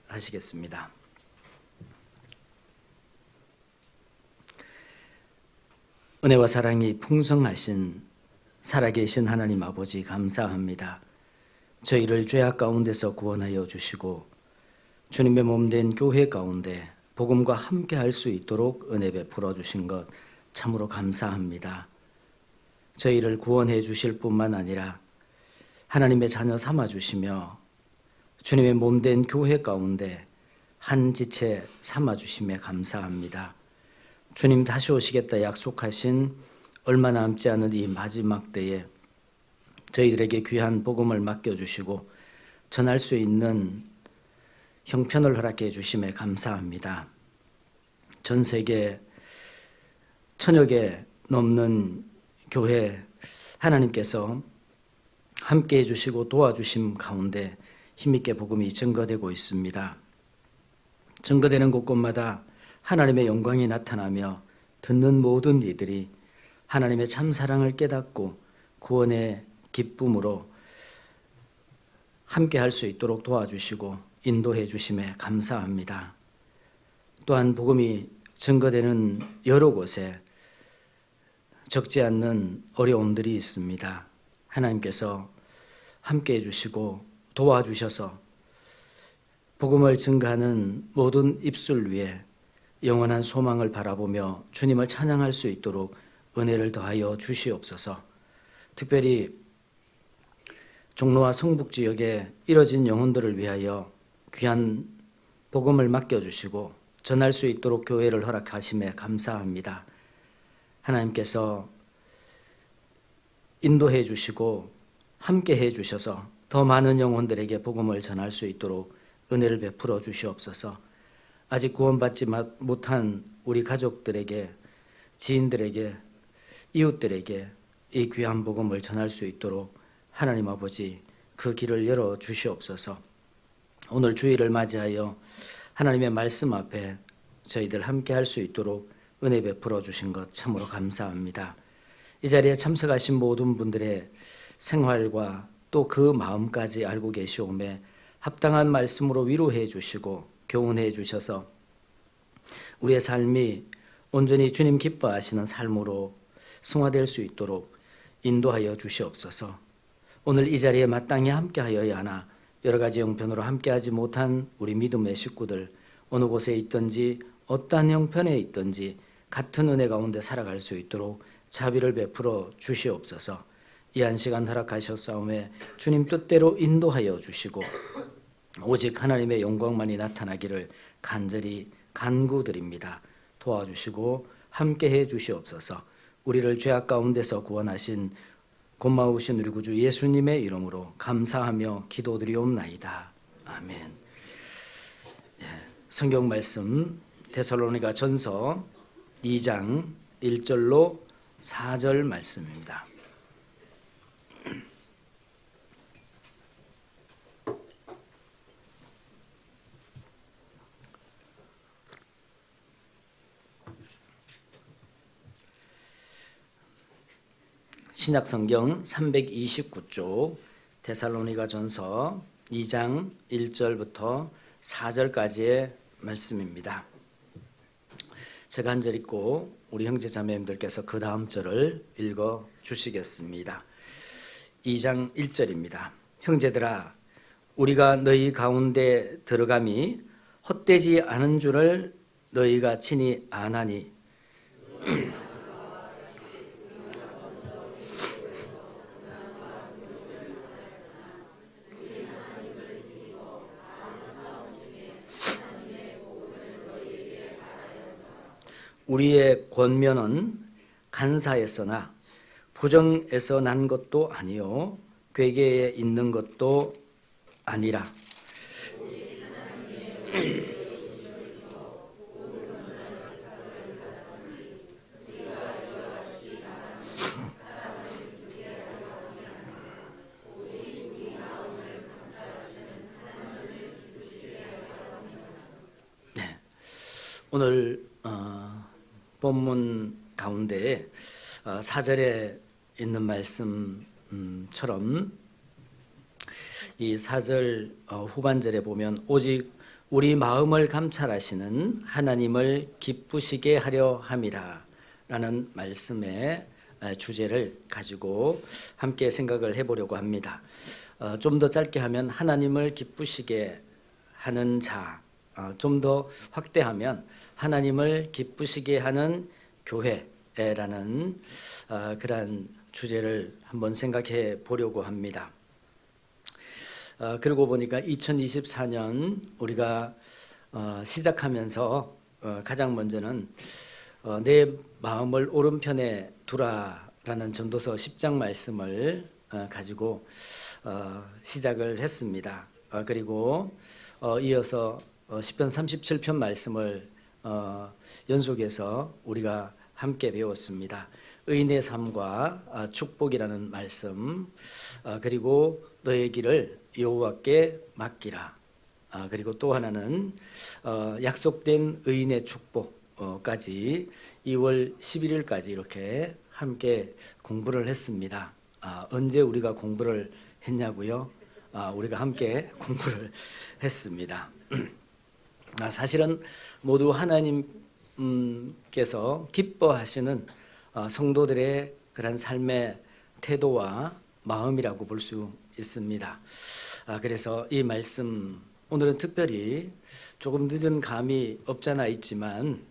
하시겠습니다. 은혜와 사랑이 풍성하신 살아계신 하나님 아버지 감사합니다. 저희를 죄악 가운데서 구원하여 주시고 주님의 몸된 교회 가운데 복음과 함께 할 수 있도록 은혜 베풀어 주신 것 참으로 감사합니다. 저희를 구원해 주실 뿐만 아니라 하나님의 자녀 삼아 주시며 주님의 몸된 교회 가운데 한 지체 삼아 주심에 감사합니다. 주님 다시 오시겠다 약속하신 얼마 남지 않은 이 마지막 때에 저희들에게 귀한 복음을 맡겨주시고 전할 수 있는 형편을 허락해 주심에 감사합니다. 전 세계 1000여 개 넘는 교회 하나님께서 함께해 주시고 도와주심 가운데 힘있게 복음이 증거되고 있습니다. 증거되는 곳곳마다 하나님의 영광이 나타나며 듣는 모든 이들이 하나님의 참 사랑을 깨닫고 구원의 기쁨으로 함께 할 수 있도록 도와주시고 인도해 주심에 감사합니다. 또한 복음이 증거되는 여러 곳에 적지 않는 어려움들이 있습니다. 하나님께서 함께해 주시고 도와주셔서 복음을 증거하는 모든 입술 위에 영원한 소망을 바라보며 주님을 찬양할 수 있도록 은혜를 더하여 주시옵소서. 특별히 종로와 성북 지역에 이뤄진 영혼들을 위하여 귀한 복음을 맡겨주시고 전할 수 있도록 교회를 허락하심에 감사합니다. 하나님께서 인도해 주시고 함께 해 주셔서 더 많은 영혼들에게 복음을 전할 수 있도록 은혜를 베풀어 주시옵소서. 아직 구원받지 못한 우리 가족들에게, 지인들에게, 이웃들에게 이 귀한 복음을 전할 수 있도록 하나님 아버지 그 길을 열어 주시옵소서. 오늘 주일을 맞이하여 하나님의 말씀 앞에 저희들 함께 할 수 있도록 은혜 베풀어 주신 것 참으로 감사합니다. 이 자리에 참석하신 모든 분들의 생활과 또 그 마음까지 알고 계시오매 합당한 말씀으로 위로해 주시고 교훈해 주셔서 우리의 삶이 온전히 주님 기뻐하시는 삶으로 승화될 수 있도록 인도하여 주시옵소서. 오늘 이 자리에 마땅히 함께하여야 하나 여러 가지 형편으로 함께하지 못한 우리 믿음의 식구들 어느 곳에 있든지 어떠한 형편에 있든지 같은 은혜 가운데 살아갈 수 있도록 자비를 베풀어 주시옵소서. 이 한 시간 허락하셨사오매 주님 뜻대로 인도하여 주시고 오직 하나님의 영광만이 나타나기를 간절히 간구드립니다. 도와주시고 함께해 주시옵소서. 우리를 죄악 가운데서 구원하신 고마우신 우리 구주 예수님의 이름으로 감사하며 기도드리옵나이다. 아멘. 성경 말씀 데살로니가 전서 2장 1절로 4절 말씀입니다. 신약성경 329쪽 데살로니가 전서 2장 1절부터 4절까지의 말씀입니다. 제가 한 절 읽고 우리 형제 자매님들께서 그 다음 절을 읽어 주시겠습니다. 2장 1절입니다. 형제들아 우리가 너희 가운데 들어감이 헛되지 않은 줄을 너희가 친히 아나니 우리의 권면은 간사에서나 부정에서 난 것도 아니요 괴계에 있는 것도 아니라 오늘 본문 가운데 4절에 있는 말씀처럼 이 4절 후반절에 보면 오직 우리 마음을 감찰하시는 하나님을 기쁘시게 하려 함이라 라는 말씀의 주제를 가지고 함께 생각을 해보려고 합니다. 좀 더 짧게 하면 하나님을 기쁘시게 하는 자, 좀 더 확대하면 하나님을 기쁘시게 하는 교회라는 그러한 주제를 한번 생각해 보려고 합니다. 그러고 보니까 2024년 우리가 시작하면서 가장 먼저는 내 마음을 오른편에 두라라는 전도서 10장 말씀을 가지고 시작을 했습니다. 그리고 이어서 시편 37편 말씀을 연속해서 우리가 함께 배웠습니다. 의인의 삶과 축복이라는 말씀, 그리고 너의 길을 여호와께 맡기라. 그리고 또 하나는 약속된 의인의 축복까지 2월 11일까지 이렇게 함께 공부를 했습니다. 언제 우리가 공부를 했냐고요? 우리가 함께 공부를 했습니다. 사실은 모두 하나님께서 기뻐하시는 성도들의 그런 삶의 태도와 마음이라고 볼 수 있습니다. 그래서 이 말씀 오늘은 특별히 조금 늦은 감이 없잖아 있지만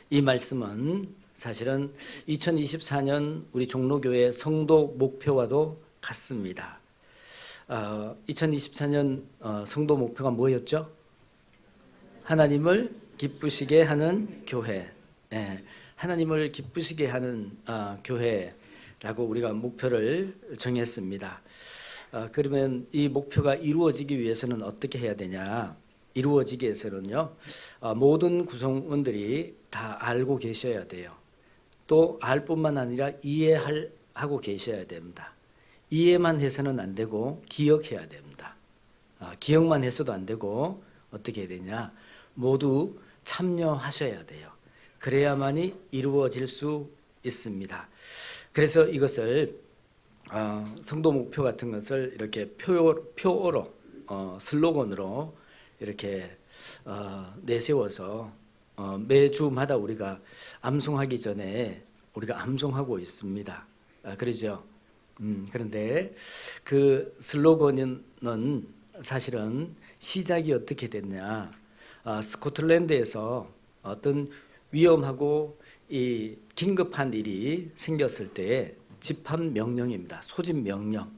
이 말씀은 사실은 2024년 우리 종로교회 성도 목표와도 같습니다. 2024년 성도 목표가 뭐였죠? 하나님을 기쁘시게 하는 교회. 하나님을 기쁘시게 하는 교회라고 우리가 목표를 정했습니다. 그러면 이 목표가 이루어지기 위해서는 어떻게 해야 되냐? 이루어지기 위해서는요, 모든 구성원들이 다 알고 계셔야 돼요. 또 알 뿐만 아니라 이해하고 계셔야 됩니다. 이해만 해서는 안 되고 기억해야 됩니다. 기억만 해서도 안 되고 어떻게 해야 되냐? 모두 참여하셔야 돼요. 그래야만이 이루어질 수 있습니다. 그래서 이것을 성도 목표 같은 것을 이렇게 표어로 슬로건으로 이렇게 내세워서 매주마다 우리가 암송하기 전에 우리가 암송하고 있습니다. 그러죠? 그런데 그 슬로건은 사실은 시작이 어떻게 됐냐? 스코틀랜드에서 어떤 위험하고 이 긴급한 일이 생겼을 때 집합 명령입니다. 소집 명령.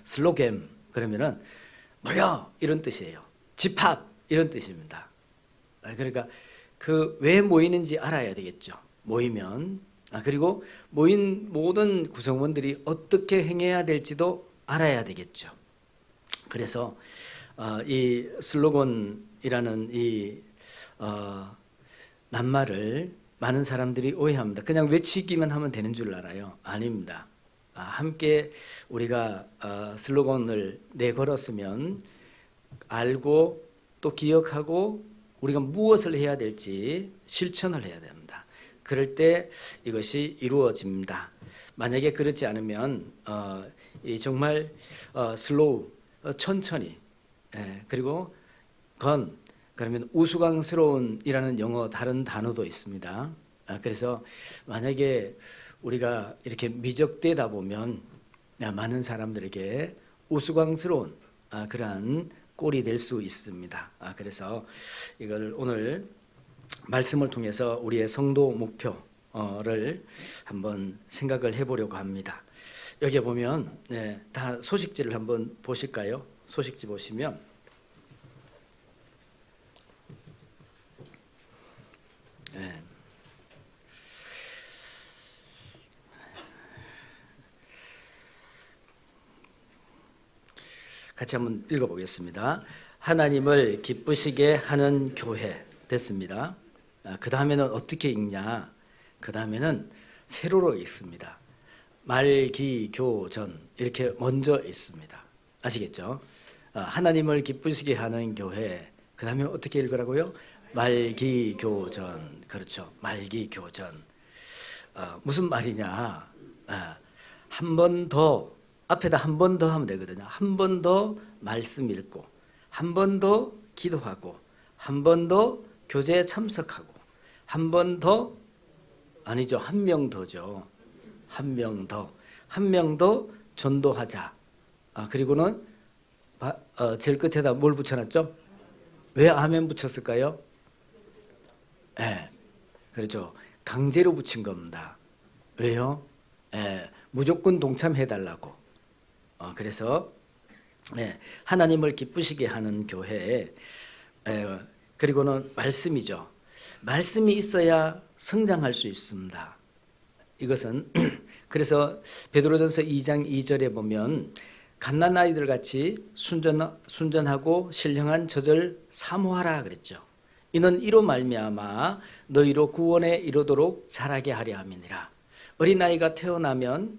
슬로겐 그러면은 뭐야 이런 뜻이에요. 집합 이런 뜻입니다. 그러니까 그 왜 모이는지 알아야 되겠죠. 모이면 그리고 모인 모든 구성원들이 어떻게 행해야 될지도 알아야 되겠죠. 그래서 이 슬로건이라는 이 낱말을 많은 사람들이 오해합니다. 그냥 외치기만 하면 되는 줄 알아요. 아닙니다. 함께 우리가 슬로건을 내걸었으면 알고 또 기억하고 우리가 무엇을 해야 될지 실천을 해야 됩니다. 그럴 때 이것이 이루어집니다. 만약에 그렇지 않으면 정말 슬로우 천천히 그리고 그러면 우스꽝스러운이라는 영어 다른 단어도 있습니다. 그래서 만약에 우리가 이렇게 미적되다 보면 많은 사람들에게 우스꽝스러운 그러한 꼴이 될 수 있습니다. 그래서 이걸 오늘 말씀을 통해서 우리의 성도 목표를 한번 생각을 해보려고 합니다. 여기 보면 다 소식지를 한번 보실까요? 소식지 보시면 같이 한번 읽어보겠습니다. 하나님을 기쁘시게 하는 교회 됐습니다. 그 다음에는 어떻게 읽냐? 그 다음에는 세로로 읽습니다. 말기교전 이렇게 먼저 읽습니다. 아시겠죠? 하나님을 기쁘시게 하는 교회. 그 다음에 어떻게 읽으라고요? 말기교전. 그렇죠. 말기교전. 무슨 말이냐? 한 번 더 앞에다 한 번 더 하면 되거든요. 한 번 더 말씀 읽고, 한 번 더 기도하고, 한 번 더 교제에 참석하고, 한 번 더, 아니죠. 한 명 더죠. 한 명 더. 한 명 더 전도하자. 그리고는 제일 끝에다 뭘 붙여놨죠? 왜 아멘 붙였을까요? 예, 그렇죠. 강제로 붙인 겁니다. 왜요? 무조건 동참해달라고. 그래서 하나님을 기쁘시게 하는 교회, 그리고는 말씀이죠. 말씀이 있어야 성장할 수 있습니다. 이것은 그래서 베드로전서 2장 2절에 보면 갓난아이들 같이 순전하고 신령한 젖을 사모하라 그랬죠. 이는 이로 말미암아 너희로 구원에 이르도록 자라게 하려 함이니라. 어린아이가 태어나면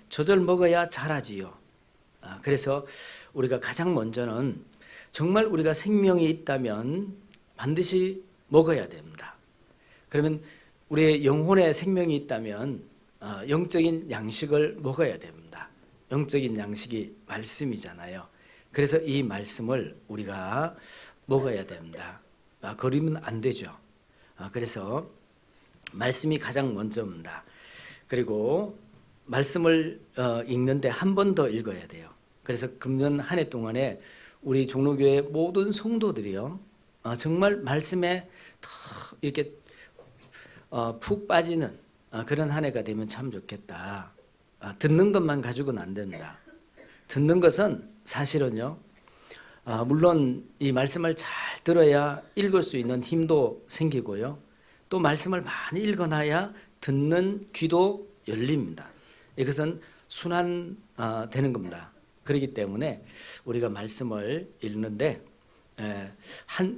젖을 먹어야 자라지요. 그래서 우리가 가장 먼저는 정말 우리가 생명이 있다면 반드시 먹어야 됩니다. 그러면 우리의 영혼에 생명이 있다면 영적인 양식을 먹어야 됩니다. 영적인 양식이 말씀이잖아요. 그래서 이 말씀을 우리가 먹어야 됩니다. 거리면 안 되죠. 그래서 말씀이 가장 먼저입니다. 그리고 말씀을 읽는데 한 번 더 읽어야 돼요. 그래서 금년 한 해 동안에 우리 종로교회 모든 성도들이요, 정말 말씀에 더 이렇게 푹 빠지는 그런 한 해가 되면 참 좋겠다. 듣는 것만 가지고는 안 됩니다. 듣는 것은 사실은요, 물론 이 말씀을 잘 들어야 읽을 수 있는 힘도 생기고요, 또 말씀을 많이 읽어놔야 듣는 귀도 열립니다. 이것은 순환되는 겁니다. 그렇기 때문에 우리가 말씀을 읽는데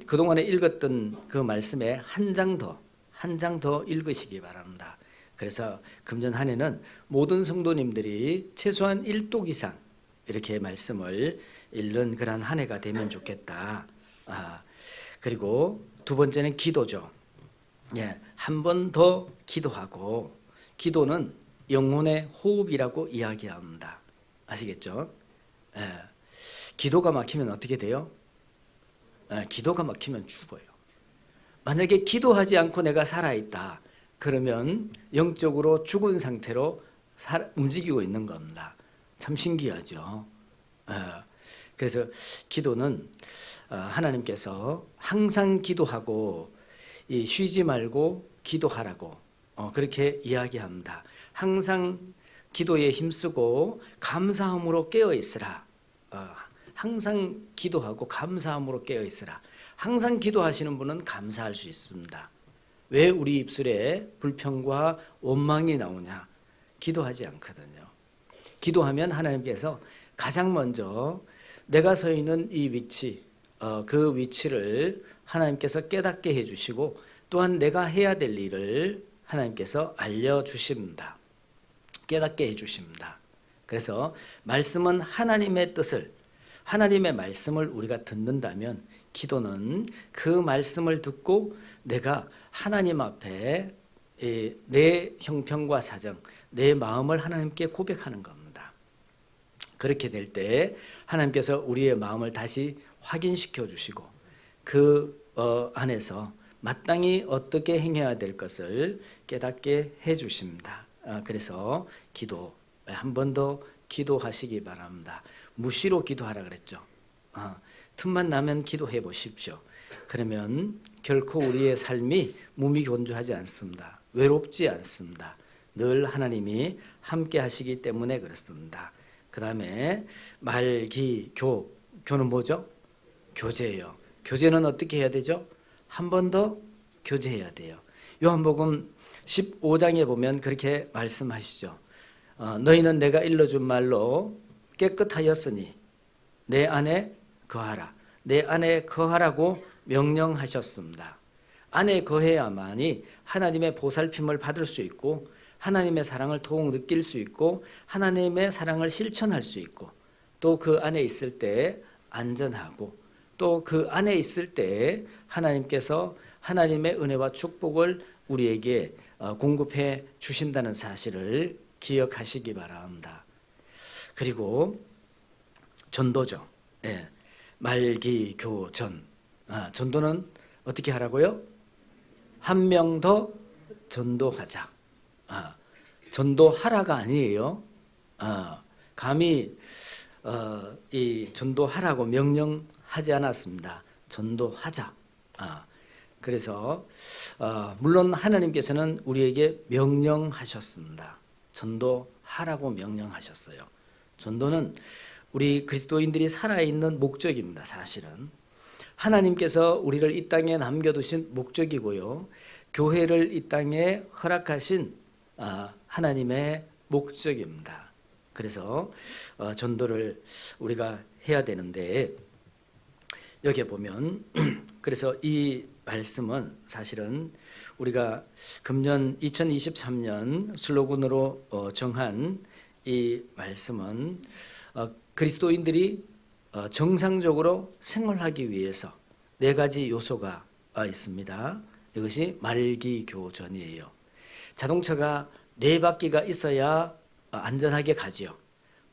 그동안에 읽었던 그 말씀에 한 장 더 읽으시기 바랍니다. 그래서 금년 한 해는 모든 성도님들이 최소한 1독 이상 이렇게 말씀을 읽는 그런 한 해가 되면 좋겠다. 그리고 두 번째는 기도죠. 한 번 더 기도하고, 기도는 영혼의 호흡이라고 이야기합니다. 아시겠죠? 기도가 막히면 어떻게 돼요? 기도가 막히면 죽어요. 만약에 기도하지 않고 내가 살아있다, 그러면 영적으로 죽은 상태로 움직이고 있는 겁니다. 참 신기하죠. 그래서 기도는 하나님께서 항상 기도하고 쉬지 말고 기도하라고 그렇게 이야기합니다. 항상 기도에 힘쓰고 감사함으로 깨어 있으라. 항상 기도하고 감사함으로 깨어 있으라. 항상 기도하시는 분은 감사할 수 있습니다. 왜 우리 입술에 불평과 원망이 나오냐? 기도하지 않거든요. 기도하면 하나님께서 가장 먼저 내가 서 있는 이 위치, 그 위치를 하나님께서 깨닫게 해주시고, 또한 내가 해야 될 일을 하나님께서 알려주십니다. 깨닫게 해주십니다. 그래서 말씀은 하나님의 뜻을, 하나님의 말씀을 우리가 듣는다면 기도는 그 말씀을 듣고 내가 하나님 앞에 내 형편과 사정, 내 마음을 하나님께 고백하는 겁니다. 그렇게 될 때 하나님께서 우리의 마음을 다시 확인시켜 주시고 그 안에서 마땅히 어떻게 행해야 될 것을 깨닫게 해 주십니다. 그래서 기도 한 번 더 기도하시기 바랍니다. 무시로 기도하라 그랬죠. 틈만 나면 기도해 보십시오. 그러면 결코 우리의 삶이 무미건조하지 않습니다. 외롭지 않습니다. 늘 하나님이 함께 하시기 때문에 그렇습니다. 그 다음에 교는 뭐죠? 교제예요. 교제는 어떻게 해야 되죠? 한 번 더 교제해야 돼요. 요한복음 15장에 보면 그렇게 말씀하시죠. 너희는 내가 일러준 말로 깨끗하였으니 내 안에 거하라. 내 안에 거하라고 명령하셨습니다. 안에 거해야만이 하나님의 보살핌을 받을 수 있고, 하나님의 사랑을 더욱 느낄 수 있고, 하나님의 사랑을 실천할 수 있고, 또 그 안에 있을 때 안전하고, 또 그 안에 있을 때 하나님께서 하나님의 은혜와 축복을 우리에게 공급해 주신다는 사실을 기억하시기 바랍니다. 그리고 전도죠. 예. 말기교전. 전도는 어떻게 하라고요? 한 명 더 전도하자. 전도하라가 아니에요. 감히 이 전도하라고 명령하지 않았습니다. 전도하자. 그래서 물론 하나님께서는 우리에게 명령하셨습니다. 전도하라고 명령하셨어요. 전도는 우리 그리스도인들이 살아있는 목적입니다. 사실은 하나님께서 우리를 이 땅에 남겨두신 목적이고요, 교회를 이 땅에 허락하신 하나님의 목적입니다. 그래서 전도를 우리가 해야 되는데, 여기에 보면 그래서 이 말씀은 사실은 우리가 금년 2023년 슬로건으로 정한 이 말씀은 그리스도인들이 정상적으로 생활하기 위해서 4가지 요소가 있습니다. 이것이 말기교전이에요. 자동차가 4바퀴가 있어야 안전하게 가지요.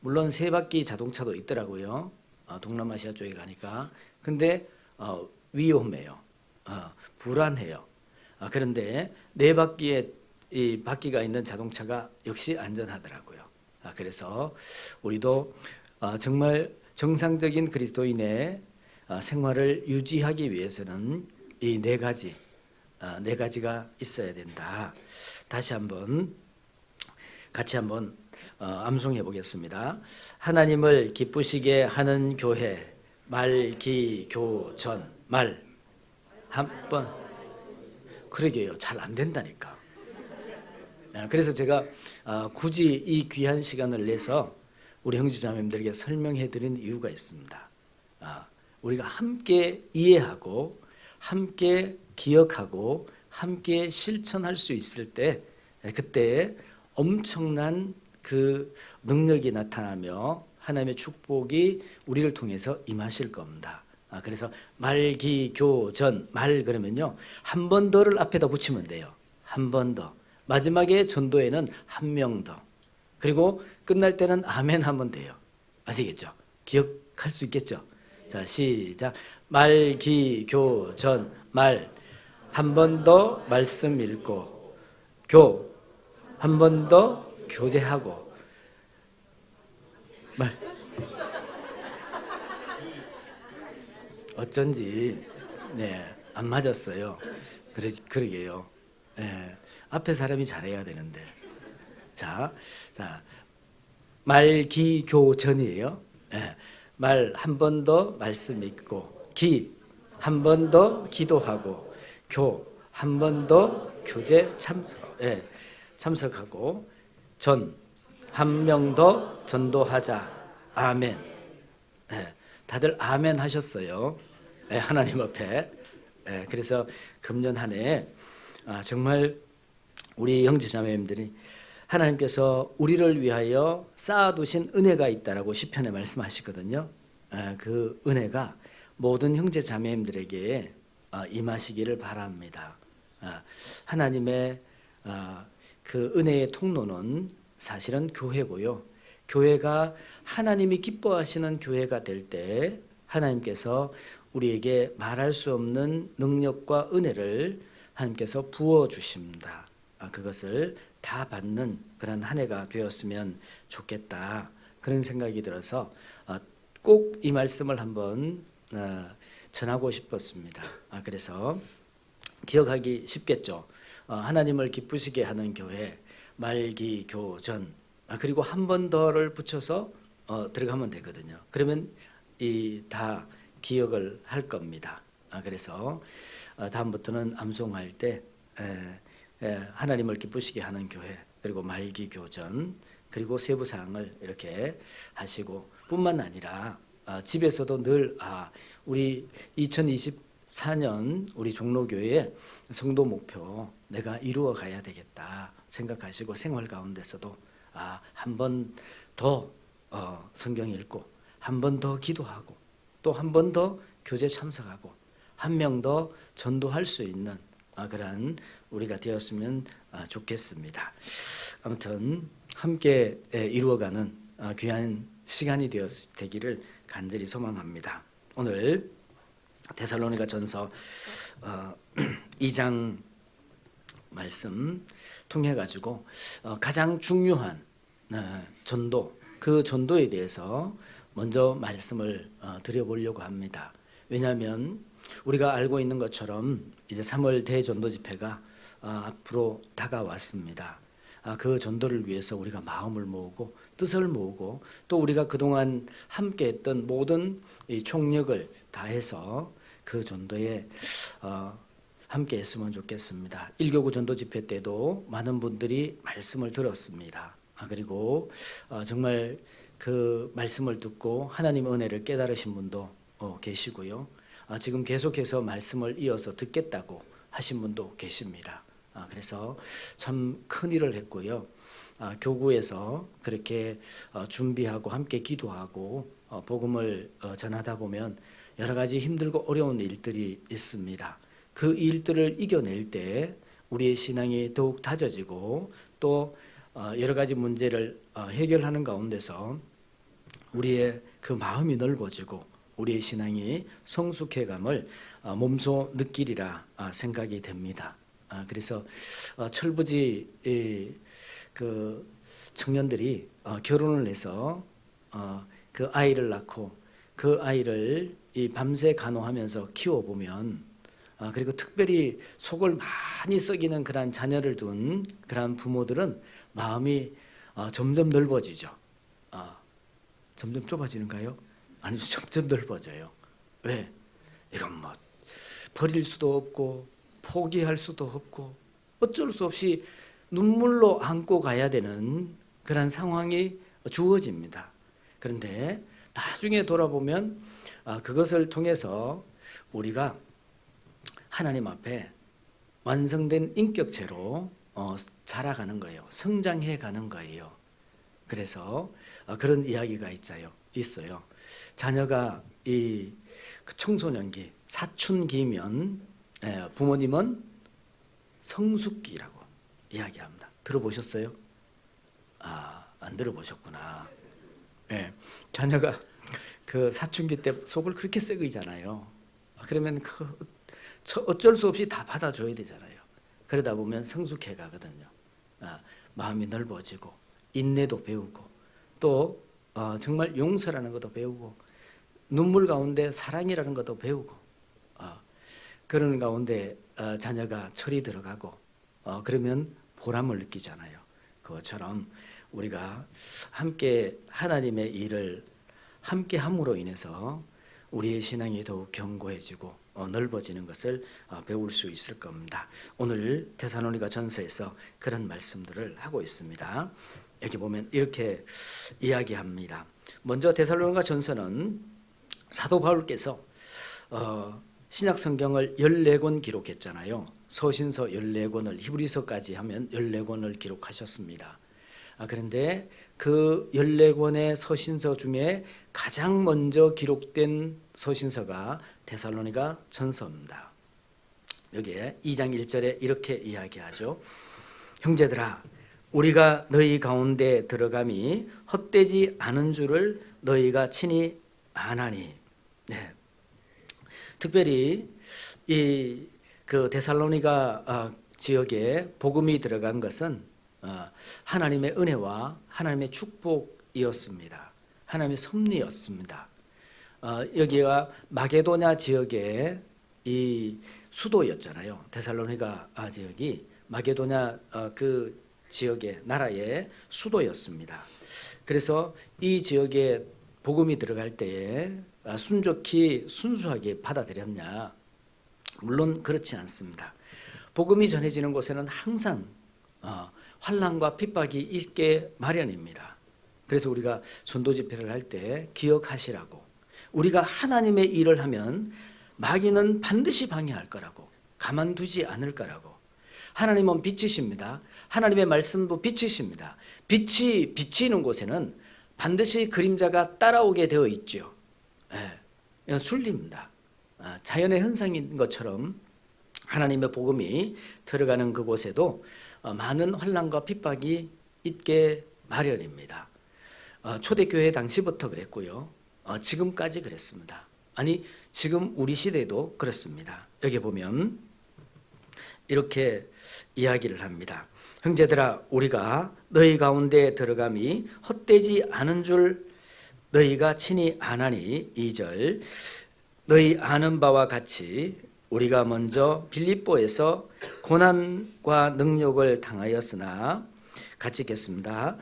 물론 3바퀴 자동차도 있더라고요. 동남아시아 쪽에 가니까. 근데 위험해요. 불안해요. 그런데 4바퀴의 이 바퀴가 있는 자동차가 역시 안전하더라고요. 그래서 우리도 정말 정상적인 그리스도인의 생활을 유지하기 위해서는 이 4가지가 있어야 된다. 다시 한번 같이 한번 암송해 보겠습니다. 하나님을 기쁘시게 하는 교회, 말기교전. 말 한번. 그러게요. 잘 안 된다니까. 그래서 제가 굳이 이 귀한 시간을 내서 우리 형제자매님들에게 설명해 드린 이유가 있습니다. 우리가 함께 이해하고 함께 기억하고 함께 실천할 수 있을 때, 그때 엄청난 그 능력이 나타나며 하나님의 축복이 우리를 통해서 임하실 겁니다. 그래서 말기교전, 말 그러면요, 한 번 더를 앞에다 붙이면 돼요. 한 번 더. 마지막에 전도에는 한 명 더. 그리고 끝날 때는 아멘 하면 돼요. 아시겠죠? 기억할 수 있겠죠? 자, 시작. 말기교전. 말. 한 번 더 말씀 읽고, 교. 한 번 더 교제하고. 말. 어쩐지 안 맞았어요. 그러게요. 앞에 사람이 잘해야 되는데. 자, 말기교전이에요. 말 한 번 더 말씀 읽고, 기 한 번 더 기도하고, 교 한 번 더 교제 참석하고, 전 한 명 더 전도하자. 아멘. 다들 아멘 하셨어요. 하나님 앞에. 그래서 금년 한 해 정말 우리 형제자매님들이 하나님께서 우리를 위하여 쌓아두신 은혜가 있다라고 시편에 말씀하시거든요. 그 은혜가 모든 형제자매님들에게 임하시기를 바랍니다. 하나님의 그 은혜의 통로는 사실은 교회고요. 교회가 하나님이 기뻐하시는 교회가 될 때 하나님께서 우리에게 말할 수 없는 능력과 은혜를 하나님께서 부어주십니다. 그것을 다 받는 그런 한 해가 되었으면 좋겠다, 그런 생각이 들어서 꼭 이 말씀을 한번 전하고 싶었습니다. 그래서 기억하기 쉽겠죠. 하나님을 기쁘시게 하는 교회, 말기교전, 그리고 한 번 더를 붙여서 들어가면 되거든요. 그러면 다 기억을 할 겁니다. 그래서 다음부터는 암송할 때 하나님을 기쁘시게 하는 교회, 그리고 말기교전, 그리고 세부사항을 이렇게 하시고, 뿐만 아니라 집에서도 늘 우리 2024년 우리 종로교회의 성도 목표 내가 이루어 가야 되겠다 생각하시고, 생활 가운데서도 한 번 더 성경 읽고, 한 번 더 기도하고, 또 한 번 더 교제 참석하고, 한 명 더 전도할 수 있는 그러한 우리가 되었으면 좋겠습니다. 아무튼 함께 이루어가는 귀한 시간이 되기를 간절히 소망합니다. 오늘 데살로니가전서 2장 말씀 통해 가지고 가장 중요한 전도, 그 전도에 대해서 먼저 말씀을 드려보려고 합니다. 왜냐하면 우리가 알고 있는 것처럼 이제 3월 대전도 집회가 앞으로 다가왔습니다. 그 전도를 위해서 우리가 마음을 모으고 뜻을 모으고 또 우리가 그동안 함께했던 모든 이 총력을 다해서 그 전도에 함께했으면 좋겠습니다. 1교구 전도 집회 때도 많은 분들이 말씀을 들었습니다. 그리고 정말 그 말씀을 듣고 하나님의 은혜를 깨달으신 분도 계시고요. 지금 계속해서 말씀을 이어서 듣겠다고 하신 분도 계십니다. 그래서 참 큰일을 했고요. 교구에서 그렇게 준비하고 함께 기도하고 복음을 전하다 보면 여러 가지 힘들고 어려운 일들이 있습니다. 그 일들을 이겨낼 때 우리의 신앙이 더욱 다져지고 또 여러 가지 문제를 해결하는 가운데서 우리의 그 마음이 넓어지고 우리의 신앙이 성숙해감을 몸소 느끼리라 생각이 됩니다. 그래서 철부지 그 청년들이 결혼을 해서 그 아이를 낳고 그 아이를 이 밤새 간호하면서 키워보면 그리고 특별히 속을 많이 썩이는 그런 자녀를 둔 그런 부모들은 마음이 점점 넓어지죠. 점점 좁아지는가요? 아니죠. 점점 넓어져요. 왜? 이건 뭐 버릴 수도 없고 포기할 수도 없고 어쩔 수 없이 눈물로 안고 가야 되는 그런 상황이 주어집니다. 그런데 나중에 돌아보면 그것을 통해서 우리가 하나님 앞에 완성된 인격체로 자라가는 거예요. 성장해 가는 거예요. 그래서 그런 이야기가 있어요. 자녀가 이 청소년기, 사춘기면 부모님은 성숙기라고 이야기합니다. 들어보셨어요? 안 들어보셨구나. 자녀가 그 사춘기 때 속을 그렇게 썩이잖아요. 그러면 어쩔 수 없이 다 받아줘야 되잖아요. 그러다 보면 성숙해 가거든요. 마음이 넓어지고 인내도 배우고 또 정말 용서라는 것도 배우고 눈물 가운데 사랑이라는 것도 배우고 그런 가운데 자녀가 철이 들어가고 그러면 보람을 느끼잖아요. 그것처럼 우리가 함께 하나님의 일을 함께 함으로 인해서 우리의 신앙이 더욱 견고해지고 넓어지는 것을 배울 수 있을 겁니다. 오늘 데살로니가 전서에서 그런 말씀들을 하고 있습니다. 여기 보면 이렇게 이야기합니다. 먼저 데살로니가 전서는 사도 바울께서 신약 성경을 14권 기록했잖아요. 서신서 14권을 히브리서까지 하면 14권을 기록하셨습니다. 그런데 그 14권의 서신서 중에 가장 먼저 기록된 서신서가 데살로니가 전서입니다. 여기에 2장 1절에 이렇게 이야기하죠. 형제들아 우리가 너희 가운데 들어감이 헛되지 않은 줄을 너희가 친히 아나니. 특별히 이 그 데살로니가 지역에 복음이 들어간 것은 하나님의 은혜와 하나님의 축복이었습니다. 하나님의 섭리였습니다. 여기가 마게도냐 지역의 이 수도였잖아요. 데살로니가 지역이 마게도냐 그 지역의 나라의 수도였습니다. 그래서 이 지역에 복음이 들어갈 때에 순수하게 받아들였냐? 물론 그렇지 않습니다. 복음이 전해지는 곳에는 항상 환난과 핍박이 있게 마련입니다. 그래서 우리가 전도 집회를 할 때 기억하시라고, 우리가 하나님의 일을 하면 마귀는 반드시 방해할 거라고, 가만두지 않을 거라고. 하나님은 빛이십니다. 하나님의 말씀도 빛이십니다. 빛이 비치는 곳에는 반드시 그림자가 따라오게 되어 있죠. 이건 순리입니다. 자연의 현상인 것처럼 하나님의 복음이 들어가는 그곳에도 많은 환난과 핍박이 있게 마련입니다. 초대교회 당시부터 그랬고요. 지금까지 그랬습니다. 아니 지금 우리 시대도 그렇습니다. 여기 보면 이렇게 이야기를 합니다. 형제들아 우리가 너희 가운데 들어감이 헛되지 않은 줄 너희가 친히 아나니 2절 너희 아는 바와 같이 우리가 먼저 빌립보에서 고난과 능욕을 당하였으나 같이 읽겠습니다.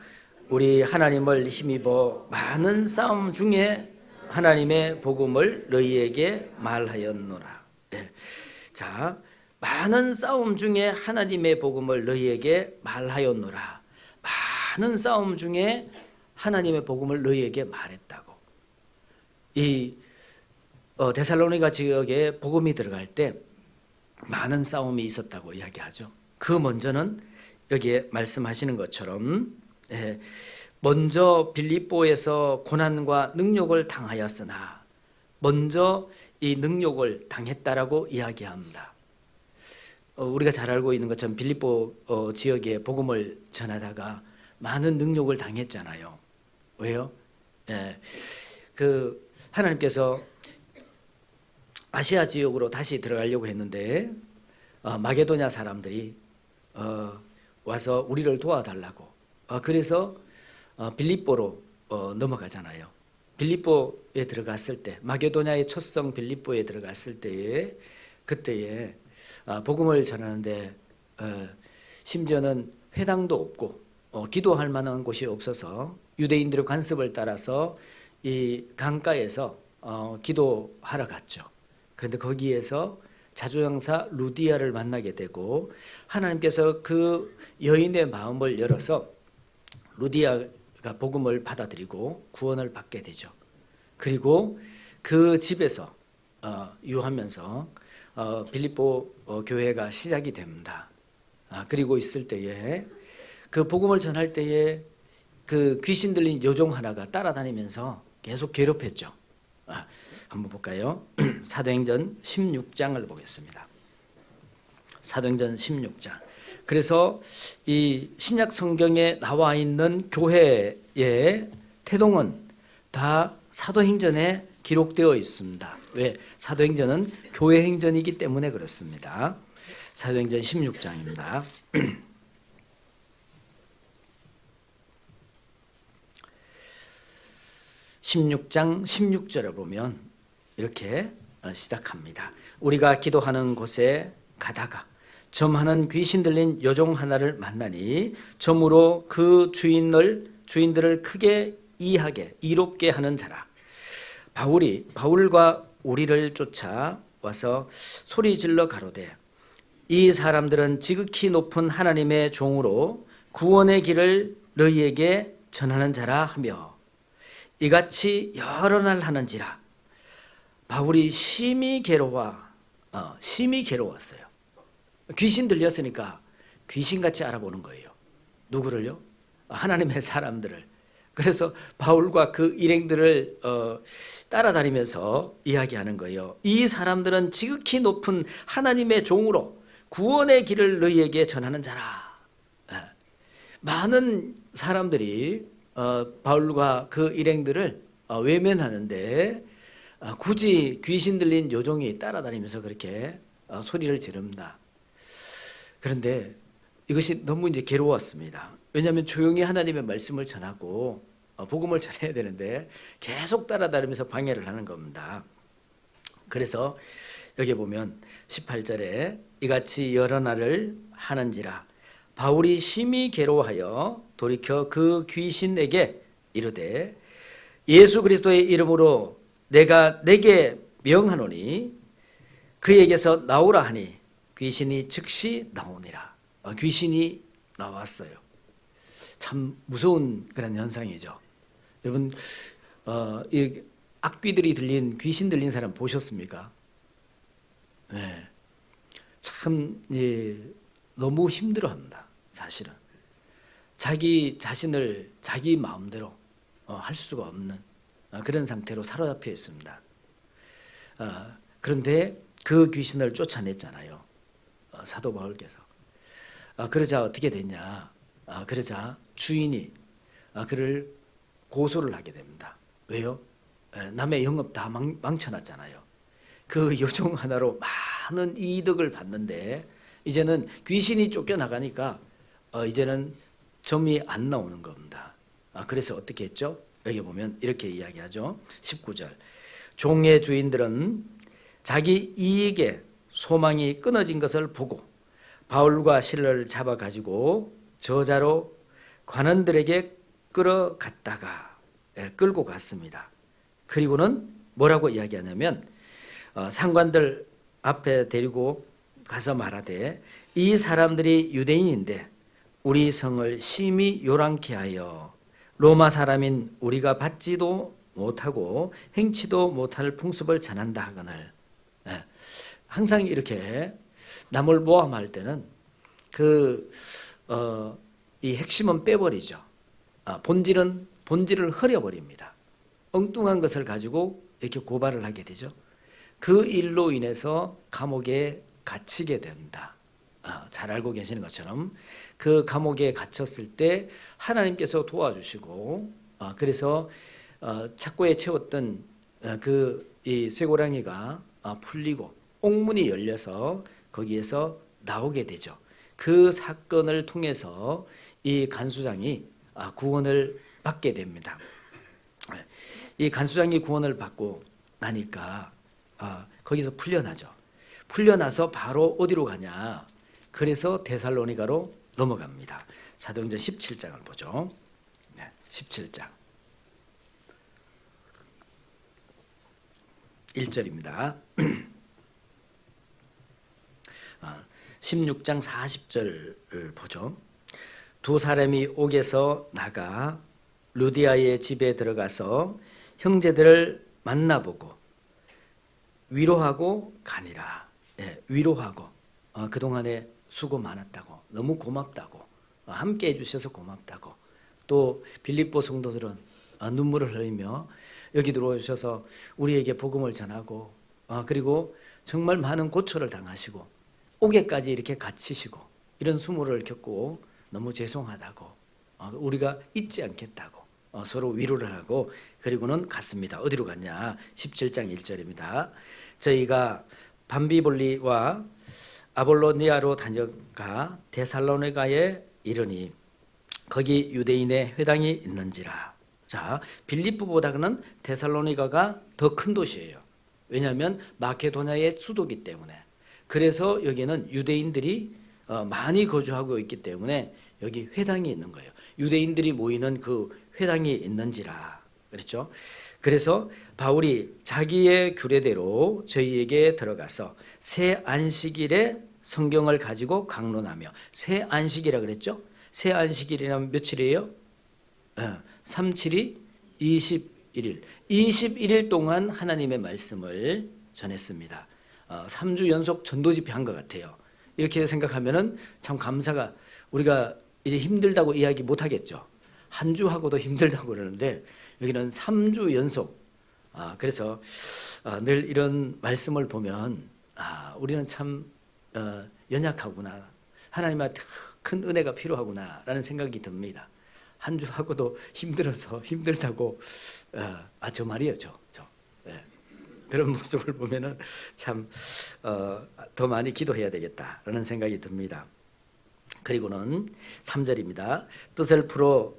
우리 하나님을 힘입어 많은 싸움 중에 하나님의 복음을 너희에게 말하였노라. 예. 자, 많은 싸움 중에 하나님의 복음을 너희에게 말하였노라. 많은 싸움 중에 하나님의 복음을 너희에게 말했다고. 이 데살로니가 지역에 복음이 들어갈 때 많은 싸움이 있었다고 이야기하죠. 그 먼저는 여기에 말씀하시는 것처럼 먼저 빌립보에서 고난과 능욕을 당하였으나 먼저 이 능욕을 당했다라고 이야기합니다. 우리가 잘 알고 있는 것처럼 빌립보 지역에 복음을 전하다가 많은 능욕을 당했잖아요. 왜요? 그 하나님께서 아시아 지역으로 다시 들어가려고 했는데 마게도냐 사람들이 와서 우리를 도와달라고 그래서 빌립보로 넘어가잖아요. 빌립보에 들어갔을 때 마게도냐의 첫성 빌립보에 들어갔을 때에 그때에 복음을 전하는데 심지어는 회당도 없고 기도할 만한 곳이 없어서 유대인들의 관습을 따라서 이 강가에서 기도하러 갔죠. 그런데 거기에서 자조장사 루디아를 만나게 되고 하나님께서 그 여인의 마음을 열어서 루디아가 복음을 받아들이고 구원을 받게 되죠. 그리고 그 집에서 유하면서 빌립보 교회가 시작이 됩니다. 그리고 있을 때에 그 복음을 전할 때에 그 귀신 들린 여종 하나가 따라다니면서 계속 괴롭혔죠. 한번 볼까요? 사도행전 16장을 보겠습니다. 사도행전 16장. 그래서 이 신약 성경에 나와 있는 교회의 태동은 다 사도행전에 기록되어 있습니다. 왜? 사도행전은 교회 행전이기 때문에 그렇습니다. 사도행전 16장입니다. 16장 16절을 보면 이렇게 시작합니다. 우리가 기도하는 곳에 가다가 점하는 귀신 들린 여종 하나를 만나니 점으로 그 주인들을 크게 이롭게 하는 자라. 바울과 우리를 쫓아 와서 소리 질러 가로되 이 사람들은 지극히 높은 하나님의 종으로 구원의 길을 너희에게 전하는 자라 하며 이같이 여러 날 하는지라. 바울이 심히 괴로웠어요. 귀신 들렸으니까 귀신같이 알아보는 거예요. 누구를요? 하나님의 사람들을. 그래서 바울과 그 일행들을 따라다니면서 이야기하는 거예요. 이 사람들은 지극히 높은 하나님의 종으로 구원의 길을 너희에게 전하는 자라. 많은 사람들이 바울과 그 일행들을 외면하는데 굳이 귀신 들린 여종이 따라다니면서 그렇게 소리를 지릅니다. 그런데 이것이 너무 이제 괴로웠습니다. 왜냐하면 조용히 하나님의 말씀을 전하고 복음을 전해야 되는데 계속 따라다니면서 방해를 하는 겁니다. 그래서 여기 보면 18절에 이같이 여러 날을 하는지라 바울이 심히 괴로워하여 돌이켜 그 귀신에게 이르되 예수 그리스도의 이름으로 내가 내게 명하노니 그에게서 나오라 하니 귀신이 즉시 나오니라. 귀신이 나왔어요. 참 무서운 그런 현상이죠. 여러분 이 악귀들이 들린 귀신 들린 사람 보셨습니까? 네. 참 너무 힘들어합니다. 사실은 자기 자신을 자기 마음대로 할 수가 없는 그런 상태로 사로잡혀 있습니다. 그런데 그 귀신을 쫓아냈잖아요. 사도 바울께서. 그러자 어떻게 됐냐? 그러자 주인이 그를 고소를 하게 됩니다. 왜요? 남의 영업 다 망쳐놨잖아요. 그 요정 하나로 많은 이득을 받는데 이제는 귀신이 쫓겨나가니까 이제는 점이 안 나오는 겁니다. 그래서 어떻게 했죠? 여기 보면 이렇게 이야기하죠. 19절. 종의 주인들은 자기 이익에 소망이 끊어진 것을 보고 바울과 실라를 잡아가지고 저자로 관원들에게 끌고 갔습니다. 그리고는 뭐라고 이야기하냐면 상관들 앞에 데리고 가서 말하되 이 사람들이 유대인인데 우리 성을 심히 요란케 하여 로마 사람인 우리가 받지도 못하고 행치도 못할 풍습을 전한다 하거늘. 항상 이렇게 남을 모함할 때는 이 핵심은 빼버리죠. 본질을 흐려버립니다. 엉뚱한 것을 가지고 이렇게 고발을 하게 되죠. 그 일로 인해서 감옥에 갇히게 됩니다. 잘 알고 계시는 것처럼 그 감옥에 갇혔을 때 하나님께서 도와주시고 그래서 착고에 채웠던 이 쇠고랑이가 풀리고 옥문이 열려서 거기에서 나오게 되죠. 그 사건을 통해서 이 간수장이 구원을 받게 됩니다. 이 간수장이 구원을 받고 나니까 거기서 풀려나죠. 풀려나서 바로 어디로 가냐? 그래서 데살로니가로 넘어갑니다. 사도행전 17장을 보죠. 17장 1절입니다. 16장 40절을 보죠. 두 사람이 옥에서 나가 루디아의 집에 들어가서 형제들을 만나보고 위로하고 가니라. 위로하고 그동안에 수고 많았다고, 너무 고맙다고, 함께 해주셔서 고맙다고, 또 빌립보 성도들은 눈물을 흘리며 여기 들어오셔서 우리에게 복음을 전하고 그리고 정말 많은 고초를 당하시고 옥에까지 이렇게 갇히시고 이런 수모를 겪고 너무 죄송하다고, 우리가 잊지 않겠다고 서로 위로를 하고 그리고는 갔습니다. 어디로 갔냐? 17장 1절입니다. 저희가 밤비볼리와 아볼로니아로 다녀가 데살로니가에 이르니 거기 유대인의 회당이 있는지라. 자, 빌립보보다는 데살로니가가 더 큰 도시예요. 왜냐하면 마케도냐의 수도이기 때문에. 그래서 여기는 유대인들이 많이 거주하고 있기 때문에 여기 회당이 있는 거예요. 유대인들이 모이는 그 회당이 있는지라. 그렇죠? 그래서 바울이 자기의 규례대로 저희에게 들어가서 새 안식일에 성경을 가지고 강론하며, 새 안식이라 그랬죠? 새 안식일이라면 며칠이에요? 372 21일. 21일 동안 하나님의 말씀을 전했습니다. 3주 연속 전도 집회 한 것 같아요. 이렇게 생각하면은 참 감사가, 우리가 이제 힘들다고 이야기 못 하겠죠. 한 주 하고도 힘들다고 그러는데 여기는 3주 연속. 그래서 늘 이런 말씀을 보면 우리는 참 연약하구나, 하나님한테 큰 은혜가 필요하구나라는 생각이 듭니다. 한 주 하고도 힘들어서 힘들다고 저 말이에요, 저. 그런 모습을 보면은 참 더 많이 기도해야 되겠다라는 생각이 듭니다. 그리고는 3절입니다. 뜻을 풀어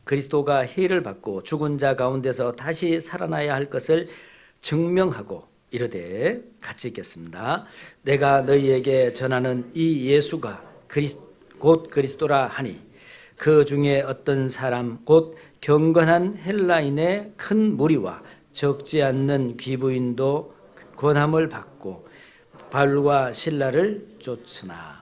그리스도가 해를 받고 죽은 자 가운데서 다시 살아나야 할 것을 증명하고 이르되, 같이 읽겠습니다. 내가 너희에게 전하는 이 예수가 곧 그리스도라 하니 그 중에 어떤 사람 곧 경건한 헬라인의 큰 무리와 적지 않는 귀부인도 권함을 받고 바울과 실라를 쫓으나.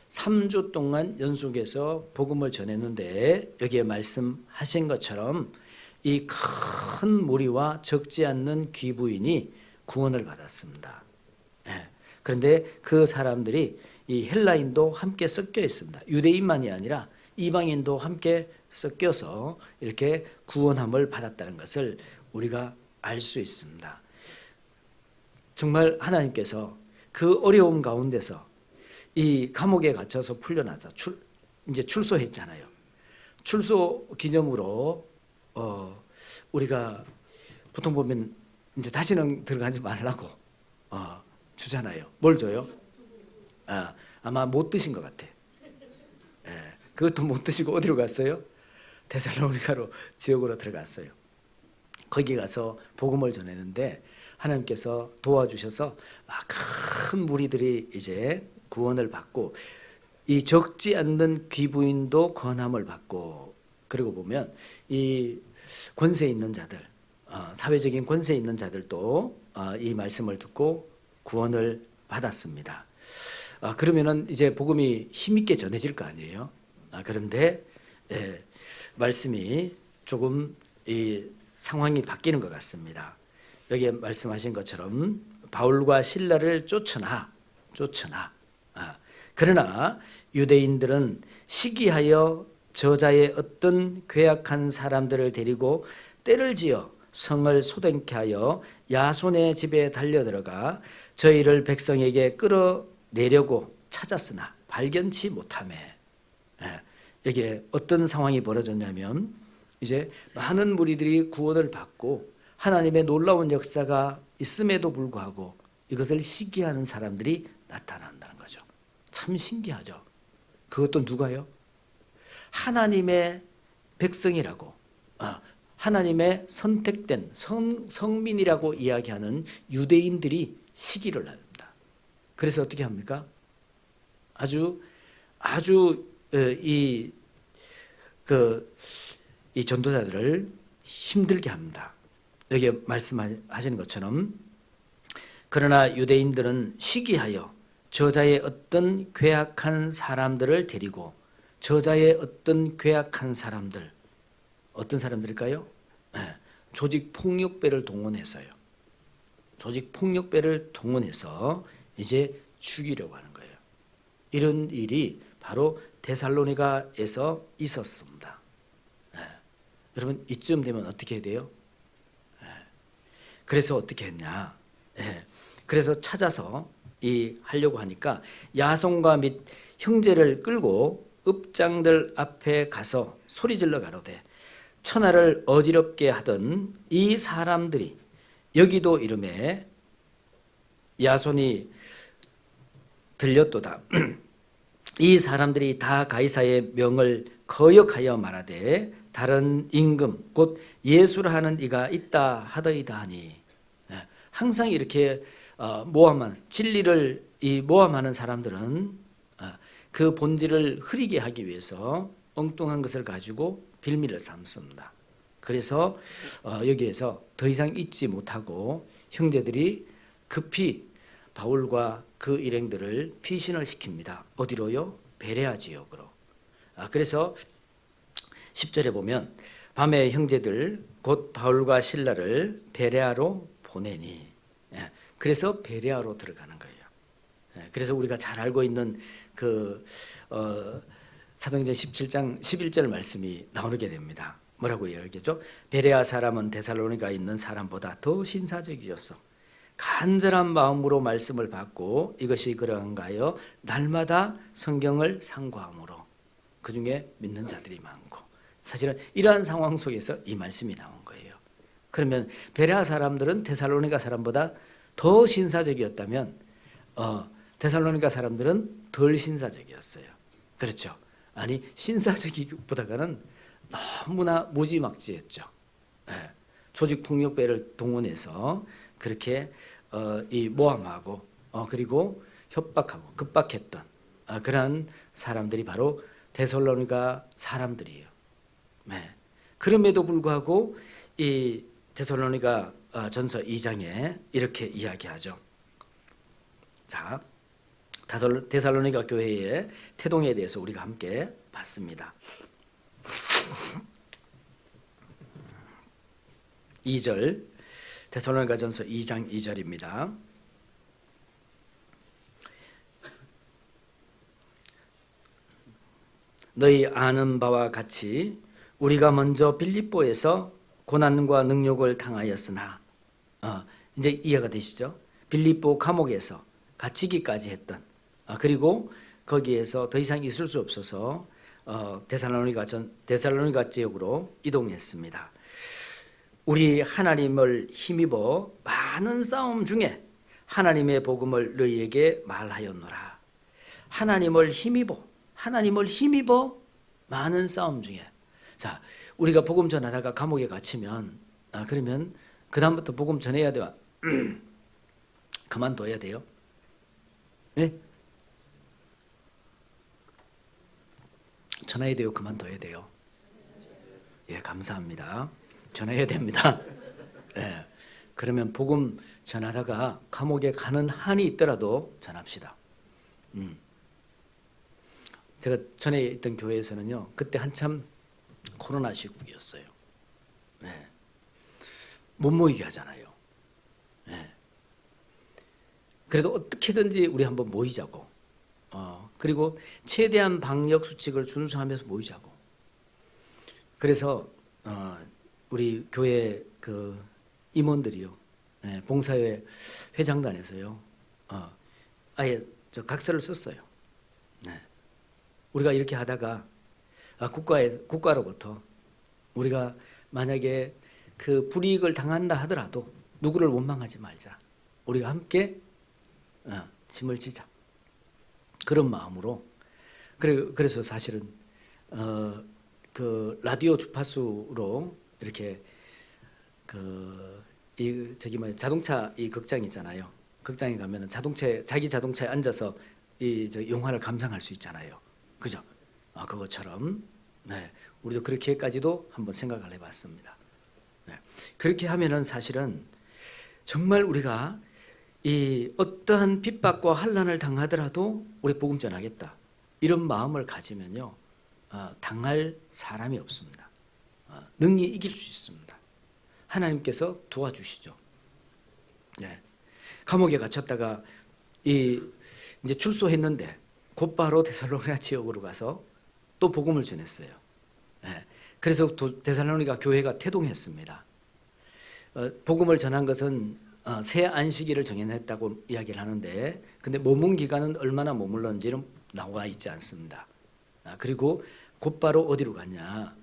3주 동안 연속해서 복음을 전했는데 여기에 말씀하신 것처럼 이 큰 무리와 적지 않는 귀부인이 구원을 받았습니다. 그런데 그 사람들이 이 헬라인도 함께 섞여 있습니다. 유대인만이 아니라 이방인도 함께 섞여서 이렇게 구원함을 받았다는 것을 우리가 알 수 있습니다. 정말 하나님께서 그 어려움 가운데서 이 감옥에 갇혀서 풀려나서 이제 출소했잖아요. 출소 기념으로 우리가 보통 보면 이제 다시는 들어가지 말라고 주잖아요. 뭘 줘요? 아마 못 드신 것 같아. 예, 그것도 못 드시고 어디로 갔어요? 데살로니가로 지역으로 들어갔어요. 거기 가서 복음을 전했는데 하나님께서 도와주셔서 큰 무리들이 이제 구원을 받고 이 적지 않는 귀부인도 권함을 받고, 그리고 보면 이 권세 있는 자들, 사회적인 권세 있는 자들도 이 말씀을 듣고 구원을 받았습니다. 그러면은 이제 복음이 힘있게 전해질 거 아니에요. 그런데 말씀이 조금 이 상황이 바뀌는 것 같습니다. 여기에 말씀하신 것처럼 바울과 실라를 쫓으나 그러나 유대인들은 시기하여 저자의 어떤 괴악한 사람들을 데리고 때를 지어 성을 소동케 하여 야손의 집에 달려들어가 저희를 백성에게 끌어내려고 찾았으나 발견치 못하매. 여기에 어떤 상황이 벌어졌냐면 이제 많은 무리들이 구원을 받고 하나님의 놀라운 역사가 있음에도 불구하고 이것을 시기하는 사람들이 나타난다는 거죠. 참 신기하죠. 그것도 누가요? 하나님의 백성이라고, 하나님의 선택된 성민이라고 이야기하는 유대인들이 시기를 합니다. 그래서 어떻게 합니까? 아주 이 전도자들을 힘들게 합니다. 여기 말씀하시는 것처럼 그러나 유대인들은 시기하여 저자의 어떤 괴악한 사람들을 데리고, 저자의 어떤 괴악한 사람들, 어떤 사람들일까요? 조직 폭력배를 동원해서요. 조직 폭력배를 동원해서 이제 죽이려고 하는 거예요. 이런 일이 바로 데살로니가에서 있었습니다. 여러분 이쯤 되면 어떻게 해야 돼요? 그래서 어떻게 했냐? 그래서 찾아서 하려고 하니까 야손과 및 형제를 끌고 읍장들 앞에 가서 소리질러 가로되 천하를 어지럽게 하던 이 사람들이 여기도 이름에 야손이 들렸도다. 이 사람들이 다 가이사의 명을 거역하여 말하되 다른 임금 곧 예수라 하는 이가 있다 하더이다 하니. 항상 이렇게 모함한 진리를 모함하는 사람들은 그 본질을 흐리게 하기 위해서 엉뚱한 것을 가지고 빌미를 삼습니다. 그래서 여기에서 더 이상 잊지 못하고 형제들이 급히 바울과 그 일행들을 피신을 시킵니다. 어디로요? 베레아 지역으로. 그래서 10절에 보면 밤에 형제들 곧 바울과 실라를 베레아로 보내니. 그래서 베레아로 들어가는 거예요. 그래서 우리가 잘 알고 있는 그 사도행전 17장 11절 말씀이 나오게 됩니다. 뭐라고 이야기했죠? 베레아 사람은 데살로니가에 있는 사람보다 더 신사적이었어. 간절한 마음으로 말씀을 받고 이것이 그런가요? 날마다 성경을 상고함으로 그 중에 믿는 자들이 많고. 사실은 이러한 상황 속에서 이 말씀이 나온 거예요. 그러면 베레아 사람들은 데살로니가 사람보다 더 신사적이었다면 데살로니가 사람들은 덜 신사적이었어요. 그렇죠? 아니 신사적이기보다는 너무나 무지막지했죠. 조직 폭력배를 동원해서 그렇게 모함하고 그리고 협박하고 급박했던 그러한 사람들이 바로 데살로니가 사람들이에요. 그럼에도 불구하고 이 데살로니가 전서 2장에 이렇게 이야기하죠. 자, 데살로니가 교회의 태동에 대해서 우리가 함께 봤습니다. 2절 데살로니가 전서 2장 2절입니다. 너희 아는 바와 같이 우리가 먼저 빌립보에서 고난과 능욕을 당하였으나 이제 이해가 되시죠? 빌립보 감옥에서 갇히기까지 했던 그리고 거기에서 더 이상 있을 수 없어서 데살로니가 지역으로 이동했습니다. 우리 하나님을 힘입어 많은 싸움 중에 하나님의 복음을 너희에게 말하였노라. 하나님을 힘입어 많은 싸움 중에. 자, 우리가 복음 전하다가 감옥에 갇히면 그러면 그 다음부터 복음 전해야 돼요. 그만둬야 돼요. 네? 전해야 돼요. 그만둬야 돼요. 예, 감사합니다. 전해야 됩니다. 예. 그러면 복음 전하다가 감옥에 가는 한이 있더라도 전합시다. 제가 전에 있던 교회에서는요, 그때 한참 코로나 시국이었어요. 네. 못 모이게 하잖아요. 네. 그래도 어떻게든지 우리 한번 모이자고. 그리고 최대한 방역 수칙을 준수하면서 모이자고. 그래서 우리 교회 그 임원들이요, 네, 봉사회 회장단에서요, 아예 저 각서를 썼어요. 네. 우리가 이렇게 하다가 국가로부터 우리가 만약에 그 불이익을 당한다 하더라도 누구를 원망하지 말자. 우리가 함께 짐을 지자. 그런 마음으로. 그래서 사실은 그 라디오 주파수로 이렇게 자동차 이 극장 있잖아요. 극장에 가면은 자기 자동차에 앉아서 저 영화를 감상할 수 있잖아요. 그죠? 그것처럼 네, 우리도 그렇게까지도 한번 생각을 해봤습니다. 네, 그렇게 하면은 사실은 정말 우리가 이 어떠한 핍박과 환난을 당하더라도 우리 복음 전하겠다 이런 마음을 가지면요, 당할 사람이 없습니다. 능히 이길 수 있습니다. 하나님께서 도와주시죠. 네. 감옥에 갇혔다가 이제 출소했는데 곧바로 데살로니가 지역으로 가서 또 복음을 전했어요. 네. 그래서 데살로니가 교회가 태동했습니다. 복음을 전한 것은 새 안식일을 정해냈다고 이야기를 하는데, 근데 머문 기간은 얼마나 머물렀는지는 나와 있지 않습니다. 그리고 곧바로 어디로 갔냐?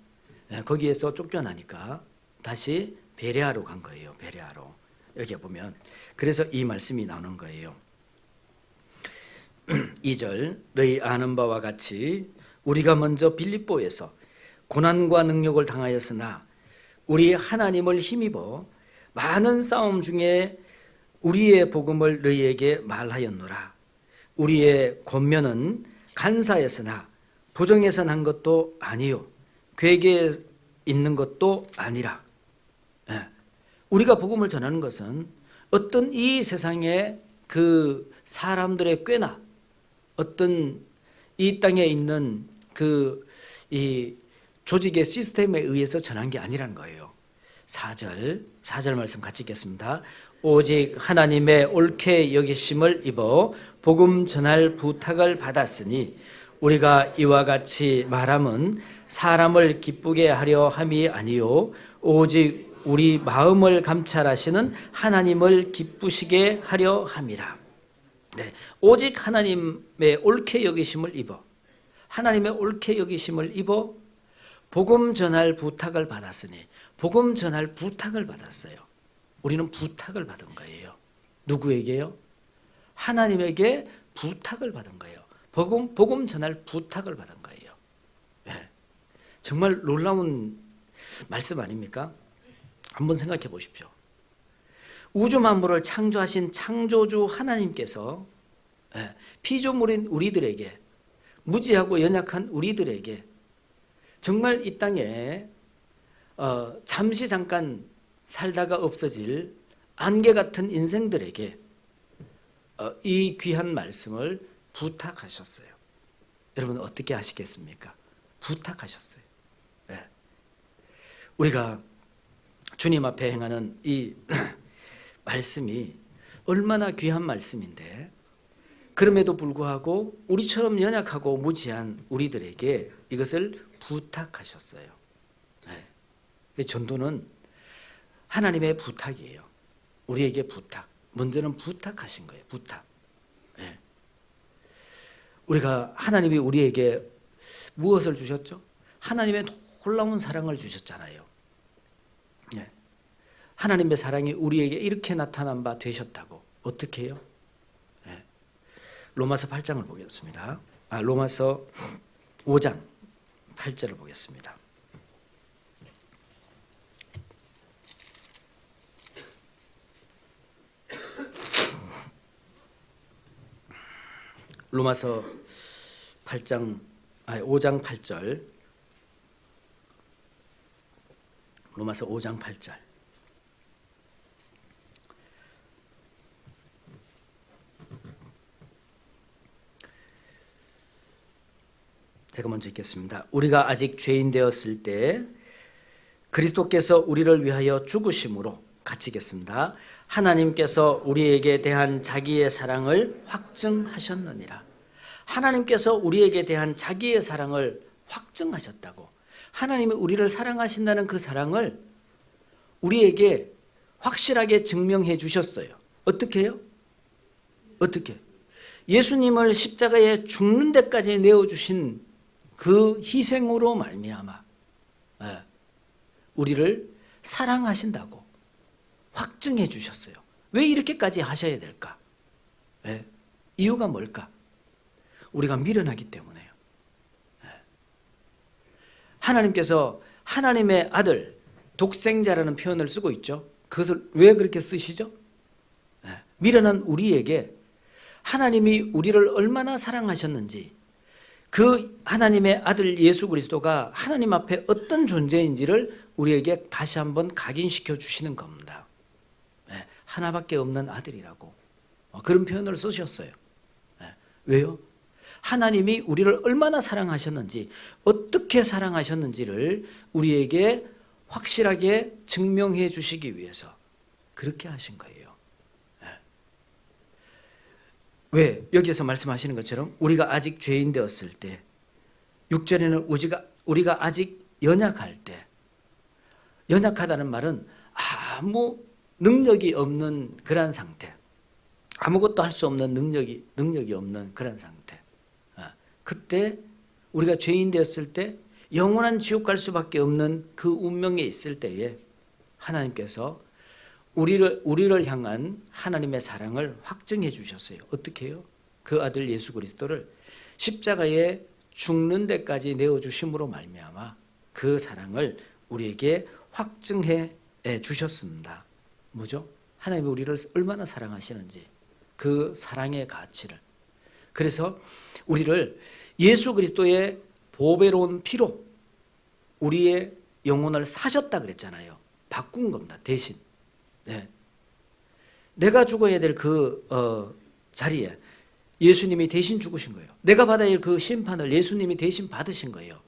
거기에서 쫓겨나니까 다시 베레아로 간 거예요. 베레아로. 여기 보면 그래서 이 말씀이 나오는 거예요. 2절, 너희 아는 바와 같이 우리가 먼저 빌립보에서 고난과 능력을 당하였으나 우리 하나님을 힘입어 많은 싸움 중에 우리의 복음을 너희에게 말하였노라. 우리의 권면은 간사에서나 부정에서 난 것도 아니요 괴계에 있는 것도 아니라. 우리가 복음을 전하는 것은 어떤 이 세상의 그 사람들의 꾀나 어떤 이 땅에 있는 이 조직의 시스템에 의해서 전한 게 아니라는 거예요. 4절 말씀 같이 읽겠습니다. 오직 하나님의 옳게 여기심을 입어 복음 전할 부탁을 받았으니 우리가 이와 같이 말함은 사람을 기쁘게 하려 함이 아니요 오직 우리 마음을 감찰하시는 하나님을 기쁘시게 하려 함이라. 네, 오직 하나님의 옳게 여기심을 입어, 하나님의 옳게 여기심을 입어 복음 전할 부탁을 받았으니, 복음 전할 부탁을 받았어요. 우리는 부탁을 받은 거예요. 누구에게요? 하나님에게 부탁을 받은 거예요. 복음 전할 부탁을 받은 거예요. 네. 정말 놀라운 말씀 아닙니까? 한번 생각해 보십시오. 우주 만물을 창조하신 창조주 하나님께서 피조물인 우리들에게, 무지하고 연약한 우리들에게 정말 이 땅에 잠시 잠깐 살다가 없어질 안개 같은 인생들에게 이 귀한 말씀을 부탁하셨어요. 여러분 어떻게 하시겠습니까? 부탁하셨어요. 네. 우리가 주님 앞에 행하는 이 말씀이 얼마나 귀한 말씀인데, 그럼에도 불구하고 우리처럼 연약하고 무지한 우리들에게 이것을 부탁하셨어요. 네. 전도는 하나님의 부탁이에요. 우리에게 부탁. 먼저는 부탁하신 거예요. 부탁. 네. 우리가 하나님이 우리에게 무엇을 주셨죠? 하나님의 놀라운 사랑을 주셨잖아요. 네. 하나님의 사랑이 우리에게 이렇게 나타난 바 되셨다고. 어떻게 해요? 네. 로마서 8장을 보겠습니다. 로마서 5장 8절을 보겠습니다. 로마서 5장 8절. 로마서 5장 8절. 제가 먼저 읽겠습니다. 우리가 아직 죄인 되었을 때 그리스도께서 우리를 위하여 죽으심으로, 같이 읽겠습니다. 하나님께서 우리에게 대한 자기의 사랑을 확증하셨느니라. 하나님께서 우리에게 대한 자기의 사랑을 확증하셨다고. 하나님이 우리를 사랑하신다는 그 사랑을 우리에게 확실하게 증명해 주셨어요. 어떻게 해요? 어떻게? 예수님을 십자가에 죽는 데까지 내어주신 그 희생으로 말미암아 우리를 사랑하신다고 확증해 주셨어요. 왜 이렇게까지 하셔야 될까? 이유가 뭘까? 우리가 미련하기 때문에요. 하나님께서 하나님의 아들, 독생자라는 표현을 쓰고 있죠. 그것을 왜 그렇게 쓰시죠? 미련한 우리에게 하나님이 우리를 얼마나 사랑하셨는지, 그 하나님의 아들 예수 그리스도가 하나님 앞에 어떤 존재인지를 우리에게 다시 한번 각인시켜 주시는 겁니다. 하나밖에 없는 아들이라고 그런 표현을 쓰셨어요. 왜요? 하나님이 우리를 얼마나 사랑하셨는지, 어떻게 사랑하셨는지를 우리에게 확실하게 증명해 주시기 위해서 그렇게 하신 거예요. 왜? 여기서 말씀하시는 것처럼 우리가 아직 죄인 되었을 때, 6절에는 우리가 아직 연약할 때, 연약하다는 말은 아무 능력이 없는 그런 상태, 아무것도 할 수 없는 능력이 없는 그런 상태. 그때 우리가 죄인 되었을 때 영원한 지옥 갈 수밖에 없는 그 운명에 있을 때에 하나님께서 우리를 향한 하나님의 사랑을 확증해 주셨어요. 어떻게 해요? 그 아들 예수 그리스도를 십자가에 죽는 데까지 내어주심으로 말미암아 그 사랑을 우리에게 확증해 주셨습니다. 뭐죠? 하나님이 우리를 얼마나 사랑하시는지, 그 사랑의 가치를. 그래서 우리를 예수 그리스도의 보배로운 피로 우리의 영혼을 사셨다 그랬잖아요. 바꾼 겁니다. 대신. 내가 죽어야 될 그 자리에 예수님이 대신 죽으신 거예요. 내가 받아야 할 그 심판을 예수님이 대신 받으신 거예요.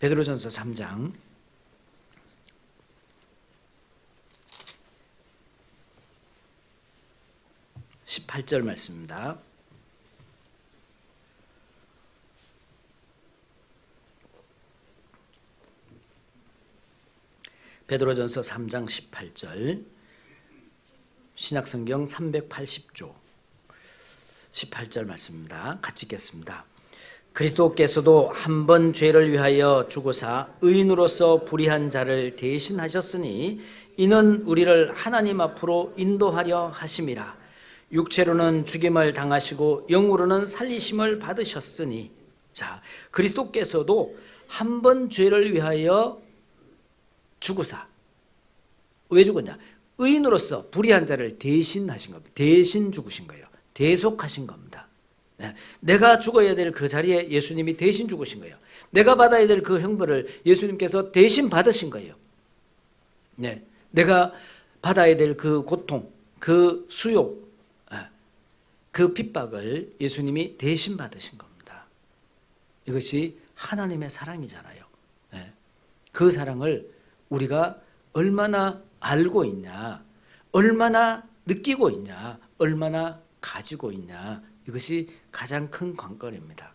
베드로전서 3장 18절 말씀입니다. 베드로전서 3장 18절, 신약성경 380조 18절 말씀입니다. 같이 읽겠습니다. 그리스도께서도 한 번 죄를 위하여 죽으사 의인으로서 불의한 자를 대신하셨으니 이는 우리를 하나님 앞으로 인도하려 하심이라. 육체로는 죽임을 당하시고 영으로는 살리심을 받으셨으니. 자, 그리스도께서도 한 번 죄를 위하여 죽으사. 왜 죽었냐? 의인으로서 불의한 자를 대신하신 겁니다. 대신 죽으신 거예요. 대속하신 겁니다. 내가 죽어야 될 그 자리에 예수님이 대신 죽으신 거예요. 내가 받아야 될 그 형벌을 예수님께서 대신 받으신 거예요. 내가 받아야 될 그 고통, 그 수욕, 그 핍박을 예수님이 대신 받으신 겁니다. 이것이 하나님의 사랑이잖아요. 그 사랑을 우리가 얼마나 알고 있냐, 얼마나 느끼고 있냐, 얼마나 가지고 있냐, 이것이 가장 큰 관건입니다.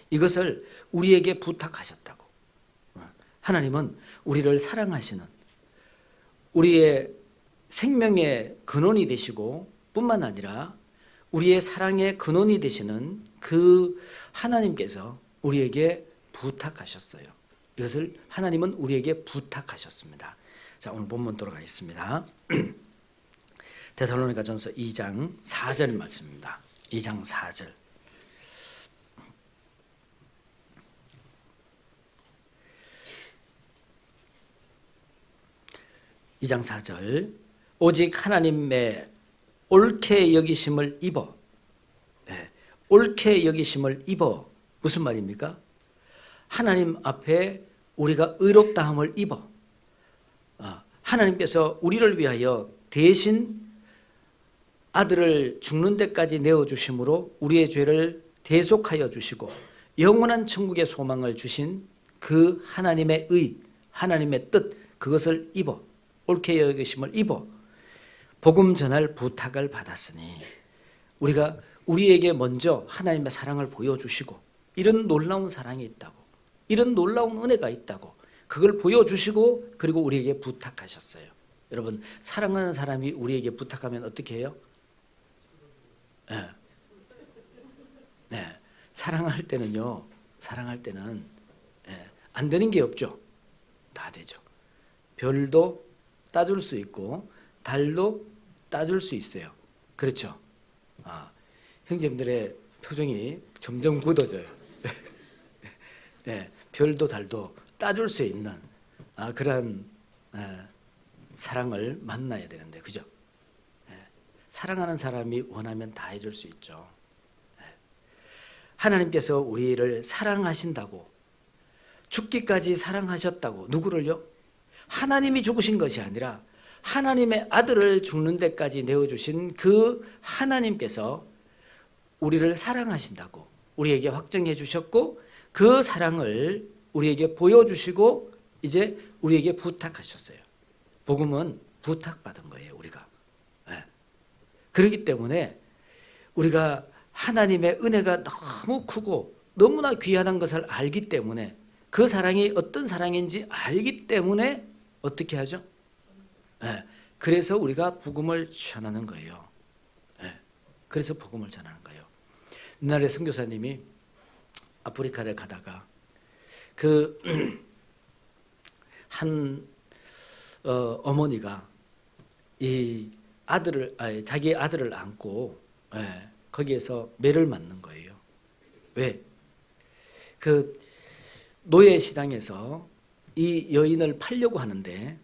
이것을 우리에게 부탁하셨다고. 하나님은 우리를 사랑하시는, 우리의 생명의 근원이 되시고 뿐만 아니라 우리의 사랑의 근원이 되시는 그 하나님께서 우리에게 부탁하셨어요. 이것을 하나님은 우리에게 부탁하셨습니다. 자, 오늘 본문 돌아가겠습니다. 데살로니가전서 2장 4절 말씀입니다. 2장 4절. (2장 4절) 오직 하나님의 옳게 여기심을 입어. 옳게 여기심을 입어. 무슨 말입니까? 하나님 앞에 우리가 의롭다함을 입어. 하나님께서 우리를 위하여 대신 아들을 죽는 데까지 내어주심으로 우리의 죄를 대속하여 주시고 영원한 천국의 소망을 주신 그 하나님의 의, 하나님의 뜻, 그것을 입어. 옳게 여기심을 입어 복음 전할 부탁을 받았으니 우리가 우리에게 먼저 하나님의 사랑을 보여주시고 이런 놀라운 사랑이 있다고, 이런 놀라운 은혜가 있다고 그걸 보여주시고 그리고 우리에게 부탁하셨어요. 여러분, 사랑하는 사람이 우리에게 부탁하면 어떻게 해요? 네. 사랑할 때는요, 사랑할 때는 안 되는 게 없죠. 다 되죠. 별도 따줄 수 있고 달도 따줄 수 있어요. 그렇죠? 형제님들의 표정이 점점 굳어져요. 네, 별도 달도 따줄 수 있는 그런 사랑을 만나야 되는데, 그죠? 사랑하는 사람이 원하면 다 해줄 수 있죠. 하나님께서 우리를 사랑하신다고, 죽기까지 사랑하셨다고. 누구를요? 하나님이 죽으신 것이 아니라 하나님의 아들을 죽는 데까지 내어주신 그 하나님께서 우리를 사랑하신다고 우리에게 확정해 주셨고 그 사랑을 우리에게 보여주시고 이제 우리에게 부탁하셨어요. 복음은 부탁받은 거예요, 우리가. 그렇기 때문에 우리가 하나님의 은혜가 너무 크고 너무나 귀하다는 것을 알기 때문에, 그 사랑이 어떤 사랑인지 알기 때문에 어떻게 하죠? 그래서 우리가 복음을 전하는 거예요. 그래서 복음을 전하는 거예요. 옛날에 선교사님이 아프리카를 가다가 한 어머니가 이 아들을, 자기 아들을 안고 거기에서 매를 맞는 거예요. 왜? 그 노예 시장에서 이 여인을 팔려고 하는데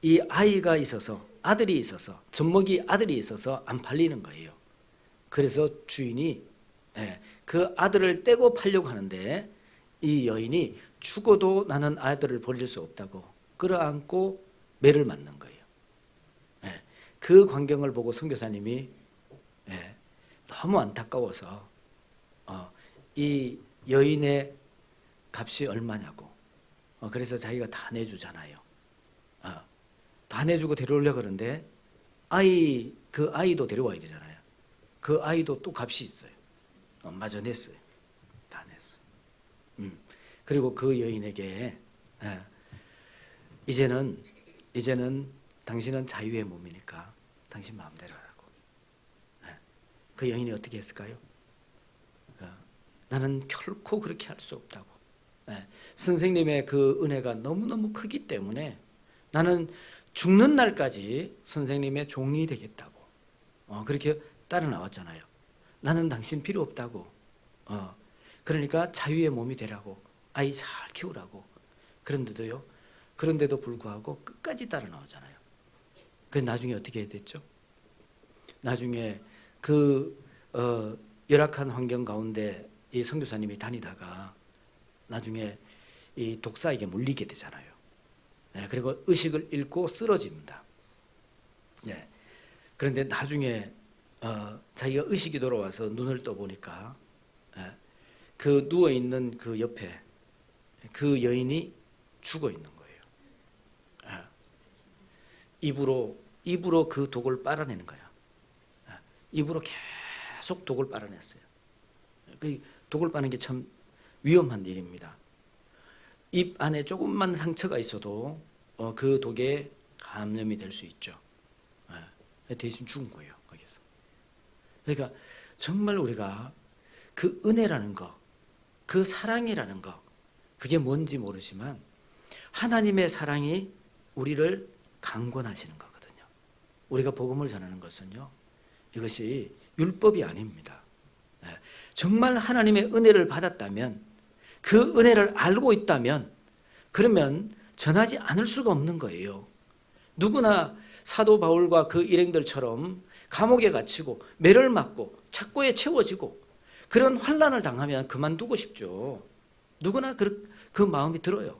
이 아이가 있어서, 아들이 있어서, 젖먹이 아들이 있어서 안 팔리는 거예요. 그래서 주인이 그 아들을 떼고 팔려고 하는데 이 여인이 죽어도 나는 아들을 버릴 수 없다고 끌어안고 매를 맞는 거예요. 그 광경을 보고 선교사님이 너무 안타까워서 이 여인의 값이 얼마냐고. 그래서 자기가 다 내주잖아요. 다 내주고 데려오려고 그러는데 그 아이도 데려와야 되잖아요. 그 아이도 또 값이 있어요. 마저 냈어요. 다 냈어요. 그리고 그 여인에게 이제는 당신은 자유의 몸이니까 당신 마음대로 하라고. 그 여인이 어떻게 했을까요? 나는 결코 그렇게 할 수 없다고. 선생님의 그 은혜가 너무너무 크기 때문에 나는 죽는 날까지 선생님의 종이 되겠다고. 그렇게 따라 나왔잖아요. 나는 당신 필요 없다고. 그러니까 자유의 몸이 되라고. 아이 잘 키우라고. 그런데도 불구하고 끝까지 따라 나오잖아요. 그래서 나중에 어떻게 됐죠? 나중에 그 열악한 환경 가운데 이 선교사님이 다니다가 나중에 이 독사에게 물리게 되잖아요. 그리고 의식을 잃고 쓰러집니다. 그런데 나중에 자기가 의식이 돌아와서 눈을 떠보니까 그 누워있는 그 옆에 그 여인이 죽어 있는 거예요. 입으로 그 독을 빨아내는 거야. 입으로 계속 독을 빨아냈어요. 그 독을 빠는 게 참 위험한 일입니다. 입 안에 조금만 상처가 있어도 그 독에 감염이 될 수 있죠. 대신 죽은 거예요, 거기서. 그러니까 정말 우리가 그 은혜라는 거, 그 사랑이라는 거, 그게 뭔지 모르지만 하나님의 사랑이 우리를 강권하시는 거거든요. 우리가 복음을 전하는 것은요, 이것이 율법이 아닙니다. 정말 하나님의 은혜를 받았다면, 그 은혜를 알고 있다면, 그러면 전하지 않을 수가 없는 거예요. 누구나 사도 바울과 그 일행들처럼 감옥에 갇히고 매를 맞고 착고에 채워지고 그런 환난을 당하면 그만두고 싶죠. 누구나 그 마음이 들어요.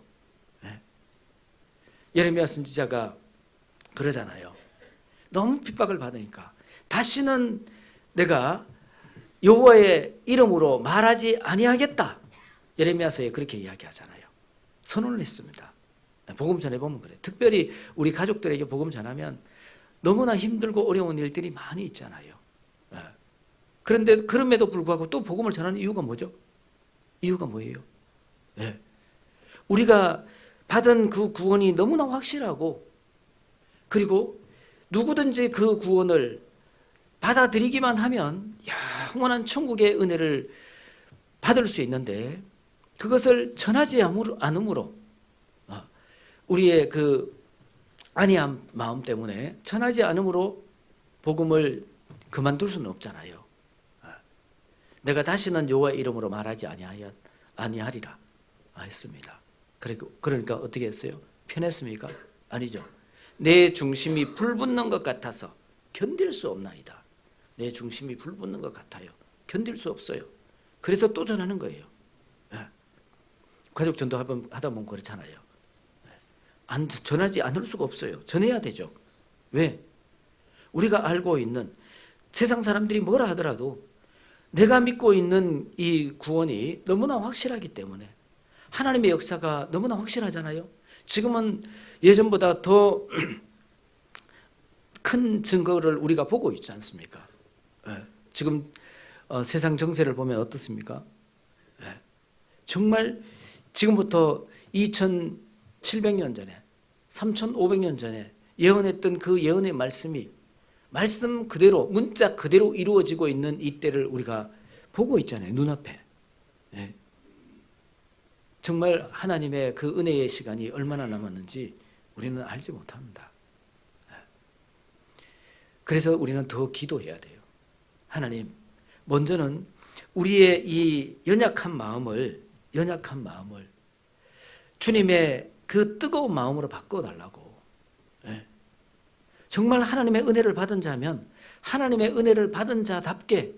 예레미야 선지자가 그러잖아요. 너무 핍박을 받으니까 다시는 내가 여호와의 이름으로 말하지 아니하겠다. 예레미야서에 그렇게 이야기하잖아요. 선언을 했습니다. 복음 전해보면 그래요. 특별히 우리 가족들에게 복음 전하면 너무나 힘들고 어려운 일들이 많이 있잖아요. 그런데 그럼에도 불구하고 또 복음을 전하는 이유가 뭐죠? 이유가 뭐예요? 우리가 받은 그 구원이 너무나 확실하고, 그리고 누구든지 그 구원을 받아들이기만 하면 영원한 천국의 은혜를 받을 수 있는데, 그것을 전하지 않음으로 우리의 그 안이한 마음 때문에 전하지 않음으로 복음을 그만둘 수는 없잖아요. 내가 다시는 여호와의 이름으로 말하지 아니하리라 했습니다. 그러니까 어떻게 했어요? 편했습니까? 아니죠. 내 중심이 불붙는 것 같아서 견딜 수 없나이다. 내 중심이 불붙는 것 같아요. 견딜 수 없어요. 그래서 또 전하는 거예요. 가족 전도 하다 보면 그렇잖아요. 전하지 않을 수가 없어요. 전해야 되죠. 왜? 우리가 알고 있는, 세상 사람들이 뭐라 하더라도 내가 믿고 있는 이 구원이 너무나 확실하기 때문에, 하나님의 역사가 너무나 확실하잖아요. 지금은 예전보다 더 큰 증거를 우리가 보고 있지 않습니까? 지금 세상 정세를 보면 어떻습니까? 정말 지금부터 2700년 전에, 3500년 전에 예언했던 그 예언의 말씀이 말씀 그대로, 문자 그대로 이루어지고 있는 이때를 우리가 보고 있잖아요. 눈앞에. 정말 하나님의 그 은혜의 시간이 얼마나 남았는지 우리는 알지 못합니다. 그래서 우리는 더 기도해야 돼요. 하나님, 먼저는 우리의 이 연약한 마음을 주님의 그 뜨거운 마음으로 바꿔달라고. 정말 하나님의 은혜를 받은 자면 하나님의 은혜를 받은 자답게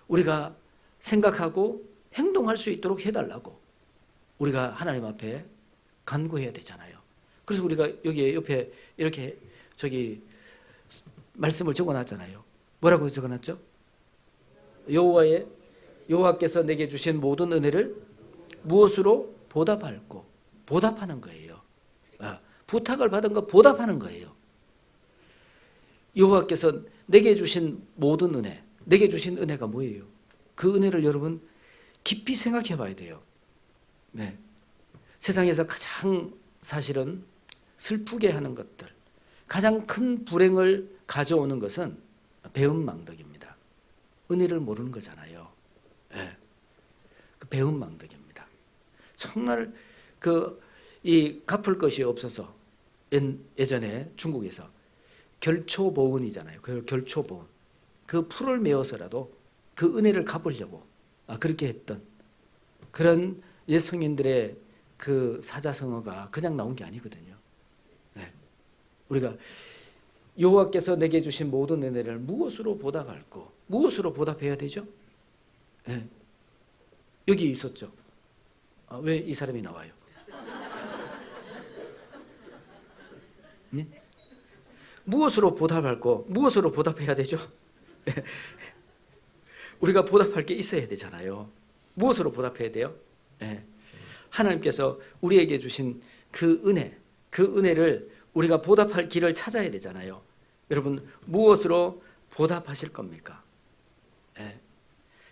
우리가 생각하고 행동할 수 있도록 해달라고 우리가 하나님 앞에 간구해야 되잖아요. 그래서 우리가 여기 옆에 이렇게 말씀을 적어놨잖아요. 뭐라고 적어놨죠? 여호와께서 내게 주신 모든 은혜를 무엇으로 보답하는 거예요. 부탁을 받은 거 보답하는 거예요. 여호와께서 내게 주신 모든 은혜, 내게 주신 은혜가 뭐예요? 그 은혜를 여러분 깊이 생각해 봐야 돼요. 세상에서 가장 사실은 슬프게 하는 것들, 가장 큰 불행을 가져오는 것은 배은망덕입니다. 은혜를 모르는 거잖아요. 그 배은망덕입니다. 정말 이 갚을 것이 없어서 예전에 중국에서 결초보은이잖아요. 그 결초보은. 그 풀을 메어서라도 그 은혜를 갚으려고 그렇게 했던 그런 옛 성인들의 그 사자성어가 그냥 나온 게 아니거든요. 우리가 여호와께서 내게 주신 모든 은혜를 무엇으로 보답할까? 무엇으로 보답해야 되죠? 여기 있었죠. 왜 이 사람이 나와요? 무엇으로 보답할까? 무엇으로 보답해야 되죠? 우리가 보답할 게 있어야 되잖아요. 무엇으로 보답해야 돼요? 하나님께서 우리에게 주신 그 은혜를 우리가 보답할 길을 찾아야 되잖아요. 여러분, 무엇으로 보답하실 겁니까?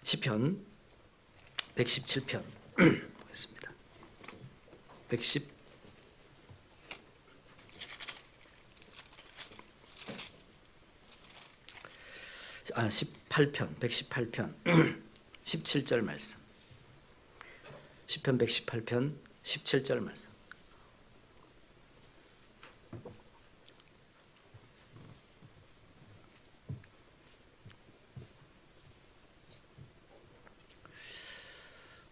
시편 117편 보겠습니다. 118편 17절 말씀. 시편 118편 17절 말씀.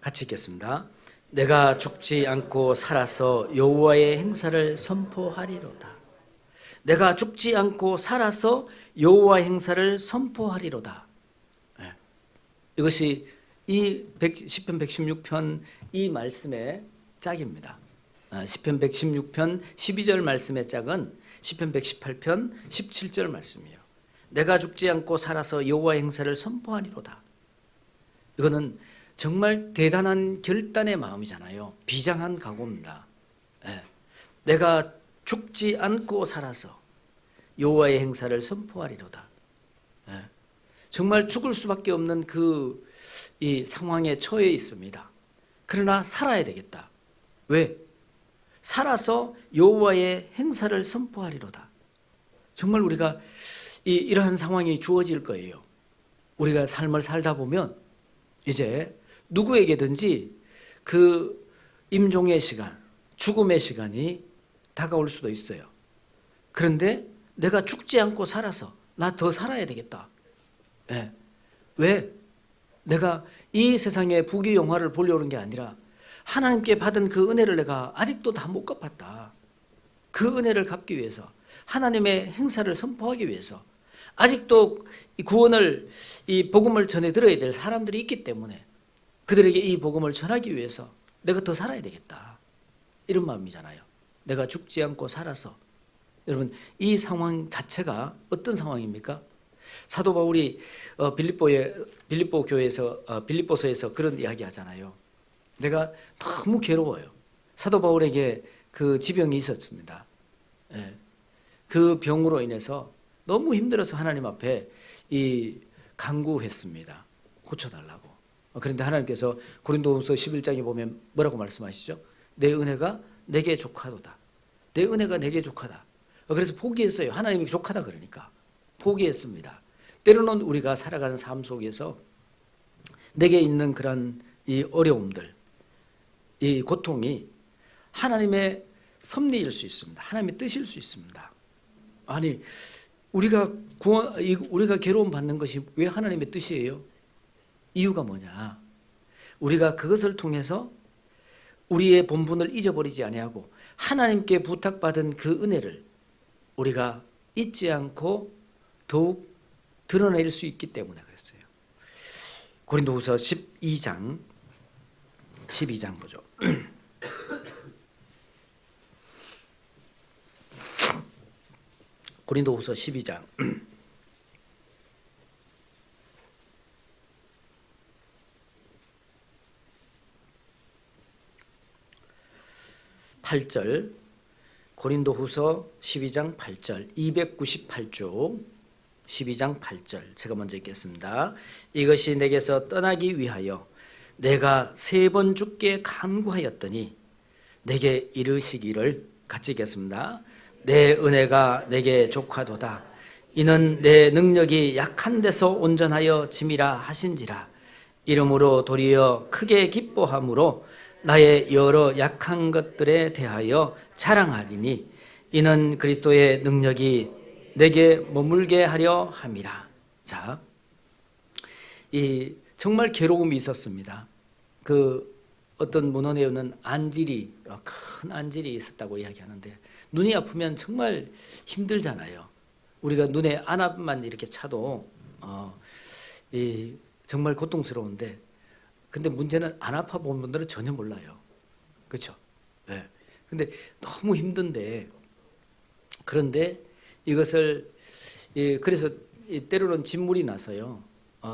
같이 읽겠습니다. 내가 죽지 않고 살아서 여호와의 행사를 선포하리로다. 내가 죽지 않고 살아서 여호와의 행사를 선포하리로다. 이것이 이 시편 116편 이 말씀의 짝입니다. 시편 116편 12절 말씀의 짝은 시편 118편 17절 말씀이에요. 내가 죽지 않고 살아서 여호와의 행사를 선포하리로다. 이거는 정말 대단한 결단의 마음이잖아요. 비장한 각오입니다. 내가 죽지 않고 살아서 여호와의 행사를 선포하리로다. 정말 죽을 수밖에 없는 이 상황에 처해 있습니다. 그러나 살아야 되겠다. 왜? 살아서 여호와의 행사를 선포하리로다. 정말 우리가 이러한 상황이 주어질 거예요. 우리가 삶을 살다 보면 이제 누구에게든지 그 임종의 시간, 죽음의 시간이 다가올 수도 있어요. 그런데 내가 죽지 않고 살아서 나 더 살아야 되겠다. 왜? 내가 이 세상의 부귀영화를 보려고 하는 게 아니라 하나님께 받은 그 은혜를 내가 아직도 다 못 갚았다. 그 은혜를 갚기 위해서, 하나님의 행사를 선포하기 위해서 아직도 이 구원을, 이 복음을 전해 들어야 될 사람들이 있기 때문에 그들에게 이 복음을 전하기 위해서 내가 더 살아야 되겠다. 이런 마음이잖아요. 내가 죽지 않고 살아서. 여러분, 이 상황 자체가 어떤 상황입니까? 사도 바울이 빌립보서에서 그런 이야기 하잖아요. 내가 너무 괴로워요. 사도 바울에게 그 지병이 있었습니다. 그 병으로 인해서 너무 힘들어서 하나님 앞에 간구했습니다. 고쳐달라고. 그런데 하나님께서 고린도후서 11장에 보면 뭐라고 말씀하시죠? 내 은혜가 내게 족하도다. 내 은혜가 내게 족하다. 그래서 포기했어요. 하나님이 족하다 그러니까 포기했습니다. 때로는 우리가 살아가는 삶 속에서 내게 있는 그런 이 어려움들, 이 고통이 하나님의 섭리일 수 있습니다. 하나님의 뜻일 수 있습니다. 아니, 우리가 괴로움 받는 것이 왜 하나님의 뜻이에요? 이유가 뭐냐? 우리가 그것을 통해서 우리의 본분을 잊어버리지 아니하고 하나님께 부탁받은 그 은혜를 우리가 잊지 않고 더욱 드러낼 수 있기 때문에 그랬어요. 고린도후서 12장 보죠. 고린도후서 12장 8절, 고린도후서 12장 8절, 298쪽 12장 8절 제가 먼저 읽겠습니다. 이것이 내게서 떠나기 위하여 내가 3번 주께 간구하였더니 내게 이르시기를, 같이 읽겠습니다. 내 은혜가 내게 족하도다. 이는 내 능력이 약한 데서 온전하여 짐이라 하신지라. 이러므로 도리어 크게 기뻐함으로 나의 여러 약한 것들에 대하여 자랑하리니 이는 그리스도의 능력이 내게 머물게 하려 함이라. 자, 정말 괴로움이 있었습니다. 어떤 문헌에는 큰 안질이 있었다고 이야기하는데, 눈이 아프면 정말 힘들잖아요. 우리가 눈에 안압만 이렇게 차도 정말 고통스러운데, 근데 문제는 안 아파 본 분들은 전혀 몰라요. 그렇죠? 네. 근데 너무 힘든데, 그런데 이것을 그래서 때로는 진물이 나서요.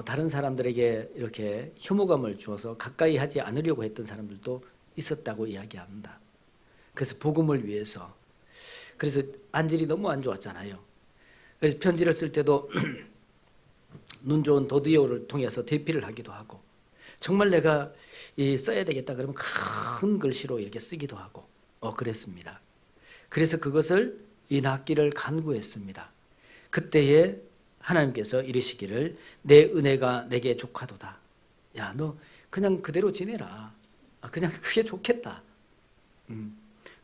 다른 사람들에게 이렇게 혐오감을 주어서 가까이 하지 않으려고 했던 사람들도 있었다고 이야기합니다. 그래서 복음을 위해서. 그래서 안질이 너무 안 좋았잖아요. 그래서 편지를 쓸 때도 눈 좋은 더디오를 통해서 대피를 하기도 하고, 정말 내가 써야 되겠다 그러면 큰 글씨로 이렇게 쓰기도 하고 그랬습니다. 그래서 그것을 낫기를 간구했습니다. 그때에 하나님께서 이르시기를 내 은혜가 내게 족하도다. 야, 너 그냥 그대로 지내라. 그냥 그게 좋겠다.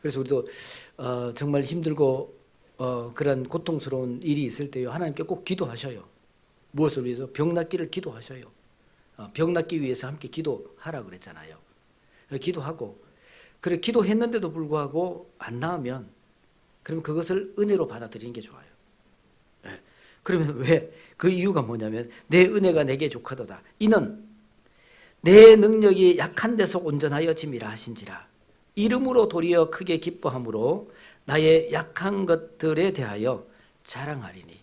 그래서 우리도 정말 힘들고 그런 고통스러운 일이 있을 때요, 하나님께 꼭 기도하셔요. 무엇을 위해서? 병 낫기를 기도하셔요. 병 낫기 위해서 함께 기도하라 그랬잖아요. 기도하고 그래 기도했는데도 불구하고 안 나으면 그럼 그것을 은혜로 받아들이는 게 좋아요. 예. 그러면 왜? 그 이유가 뭐냐면 내 은혜가 내게 족하도다. 이는 내 능력이 약한 데서 온전하여 짐이라 하신지라. 이름으로 도리어 크게 기뻐함으로 나의 약한 것들에 대하여 자랑하리니.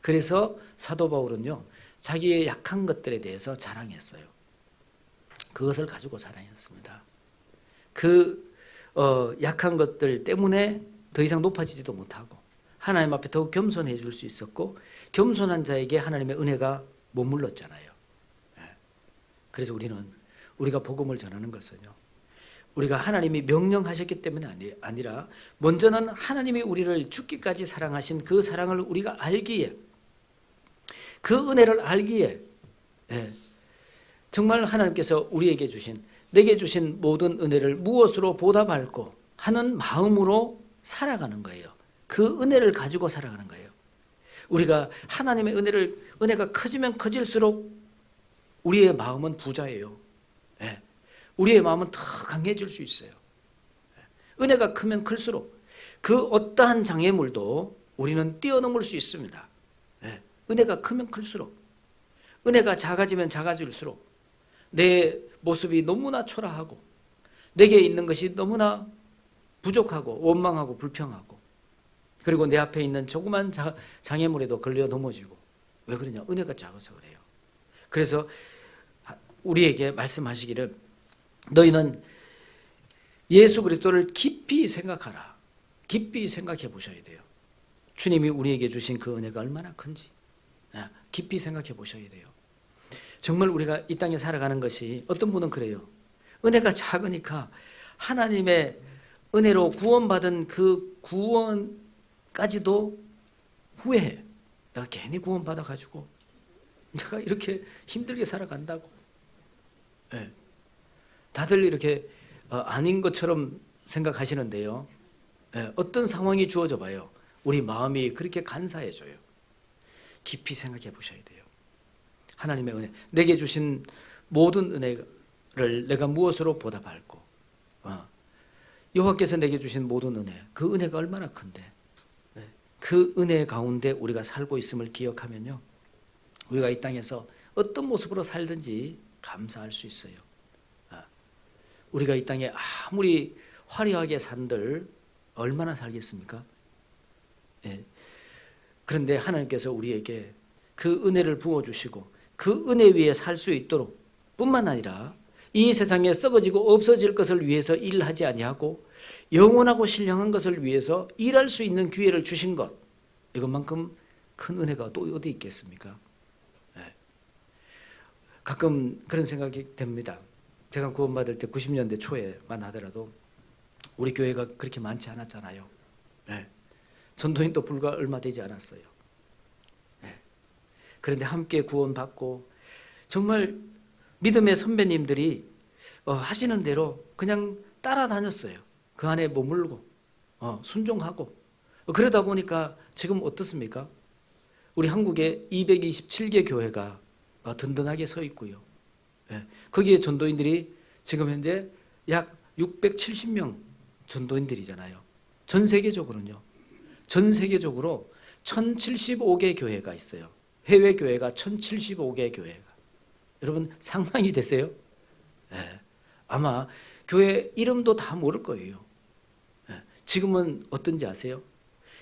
그래서 사도 바울은요, 자기의 약한 것들에 대해서 자랑했어요. 그것을 가지고 자랑했습니다. 약한 것들 때문에 더 이상 높아지지도 못하고 하나님 앞에 더욱 겸손해질 수 있었고 겸손한 자에게 하나님의 은혜가 머물렀잖아요. 그래서 우리가 복음을 전하는 것은요, 우리가 하나님이 명령하셨기 때문에 아니라 먼저는 하나님이 우리를 죽기까지 사랑하신 그 사랑을 우리가 알기에, 그 은혜를 알기에, 정말 하나님께서 우리에게 내게 주신 모든 은혜를 무엇으로 보답할고 하는 마음으로 살아가는 거예요. 그 은혜를 가지고 살아가는 거예요. 우리가 하나님의 은혜가 커지면 커질수록 우리의 마음은 부자예요. 우리의 마음은 더 강해질 수 있어요. 은혜가 크면 클수록 그 어떠한 장애물도 우리는 뛰어넘을 수 있습니다. 은혜가 크면 클수록, 은혜가 작아지면 작아질수록 내 모습이 너무나 초라하고 내게 있는 것이 너무나 부족하고 원망하고 불평하고 그리고 내 앞에 있는 조그만 장애물에도 걸려 넘어지고. 왜 그러냐? 은혜가 작아서 그래요. 그래서 우리에게 말씀하시기를 너희는 예수 그리스도를 깊이 생각하라. 깊이 생각해 보셔야 돼요. 주님이 우리에게 주신 그 은혜가 얼마나 큰지 깊이 생각해 보셔야 돼요. 정말 우리가 이 땅에 살아가는 것이, 어떤 분은 그래요. 은혜가 작으니까 하나님의 은혜로 구원받은 그 구원까지도 후회해. 내가 괜히 구원받아가지고 내가 이렇게 힘들게 살아간다고. 다들 이렇게 아닌 것처럼 생각하시는데요. 어떤 상황이 주어져 봐요. 우리 마음이 그렇게 간사해져요. 깊이 생각해 보셔야 돼요. 하나님의 은혜, 내게 주신 모든 은혜를 내가 무엇으로 보답할고, 여호와께서 내게 주신 모든 은혜, 그 은혜가 얼마나 큰데, 그 은혜 가운데 우리가 살고 있음을 기억하면요, 우리가 이 땅에서 어떤 모습으로 살든지 감사할 수 있어요. 우리가 이 땅에 아무리 화려하게 산들 얼마나 살겠습니까? 그런데 하나님께서 우리에게 그 은혜를 부어주시고 그 은혜 위에 살 수 있도록 뿐만 아니라 이 세상에 썩어지고 없어질 것을 위해서 일하지 아니하고 영원하고 신령한 것을 위해서 일할 수 있는 기회를 주신 것, 이것만큼 큰 은혜가 또 어디 있겠습니까? 가끔 그런 생각이 됩니다. 제가 구원받을 때 90년대 초에만 하더라도 우리 교회가 그렇게 많지 않았잖아요. 전도인도 불과 얼마 되지 않았어요. 그런데 함께 구원받고 정말 믿음의 선배님들이 하시는 대로 그냥 따라다녔어요. 그 안에 머물고 순종하고. 그러다 보니까 지금 어떻습니까? 우리 한국에 227개 교회가 든든하게 서 있고요. 거기에 전도인들이 지금 현재 약 670명 전도인들이잖아요. 전 세계적으로는요. 전 세계적으로 1075개 교회가 있어요. 해외 교회가 1075개 교회가. 여러분 상상이 되세요? 아마 교회 이름도 다 모를 거예요. 지금은 어떤지 아세요?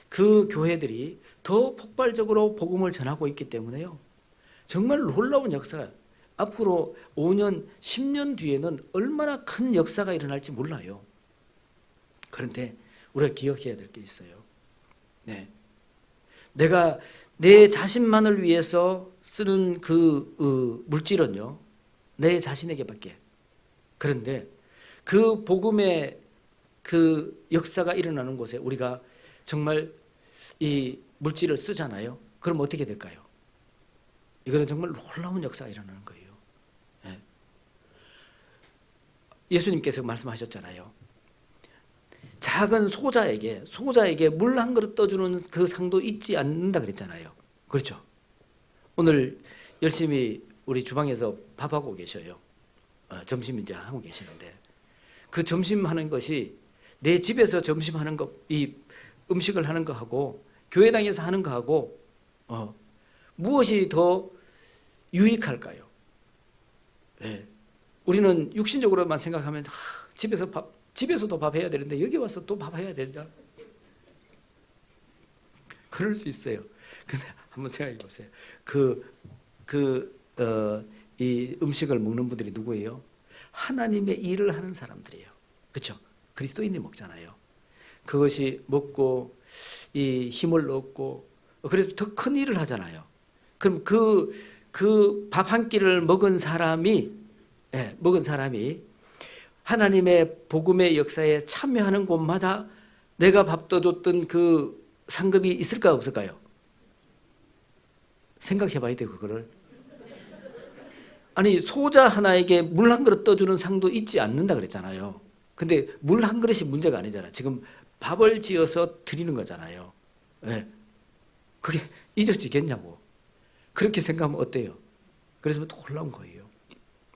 그 교회들이 더 폭발적으로 복음을 전하고 있기 때문에요. 정말 놀라운 역사가, 앞으로 5년, 10년 뒤에는 얼마나 큰 역사가 일어날지 몰라요. 그런데 우리가 기억해야 될 게 있어요. 내가 내 자신만을 위해서 쓰는 그 물질은요, 내 자신에게밖에. 그런데 그 복음의 그 역사가 일어나는 곳에 우리가 정말 이 물질을 쓰잖아요. 그럼 어떻게 될까요? 이거는 정말 놀라운 역사가 일어나는 거예요. 예수님께서 말씀하셨잖아요. 작은 소자에게 물 한 그릇 떠주는 그 상도 잊지 않는다 그랬잖아요. 그렇죠? 오늘 열심히 우리 주방에서 밥하고 계셔요. 점심 이제 하고 계시는데 그 점심 하는 것이 내 집에서 점심 하는 거, 이 음식을 하는 거하고 교회당에서 하는 거하고 무엇이 더 유익할까요? 네. 우리는 육신적으로만 생각하면 집에서도 밥 해야 되는데 여기 와서 또 밥 해야 되냐? 그럴 수 있어요. 근데 한번 생각해 보세요. 이 음식을 먹는 분들이 누구예요? 하나님의 일을 하는 사람들이에요. 그렇죠? 그리스도인이 먹잖아요. 그것이 먹고 이 힘을 얻고 그래서 더 큰 일을 하잖아요. 그럼 그 밥 한 끼를 먹은 사람이 하나님의 복음의 역사에 참여하는 곳마다 내가 밥 떠줬던 그 상급이 있을까 없을까요? 생각해 봐야 돼요, 그거를. 아니, 소자 하나에게 물 한 그릇 떠주는 상도 있지 않는다 그랬잖아요. 근데 물 한 그릇이 문제가 아니잖아. 지금 밥을 지어서 드리는 거잖아요. 네. 그게 잊어지겠냐고. 그렇게 생각하면 어때요? 그래서 또 놀라운 거예요.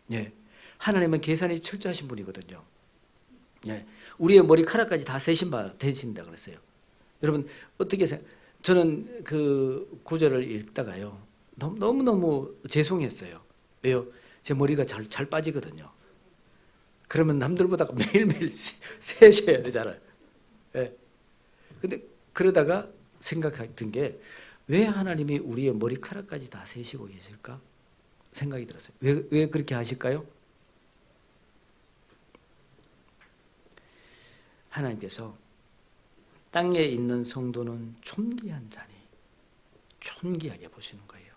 네. 하나님은 계산이 철저하신 분이거든요. 네. 우리의 머리카락까지 다 세신다 그랬어요. 여러분 어떻게 저는 그 구절을 읽다가요. 너무너무 죄송했어요. 왜요? 제 머리가 잘 빠지거든요. 그러면 남들보다 매일매일 세셔야 되잖아요. 네. 근데 그러다가 생각했던 게 왜 하나님이 우리의 머리카락까지 다 세시고 계실까? 생각이 들었어요. 왜 그렇게 하실까요? 하나님께서 땅에 있는 성도는 존귀한 자니 존귀하게 보시는 거예요.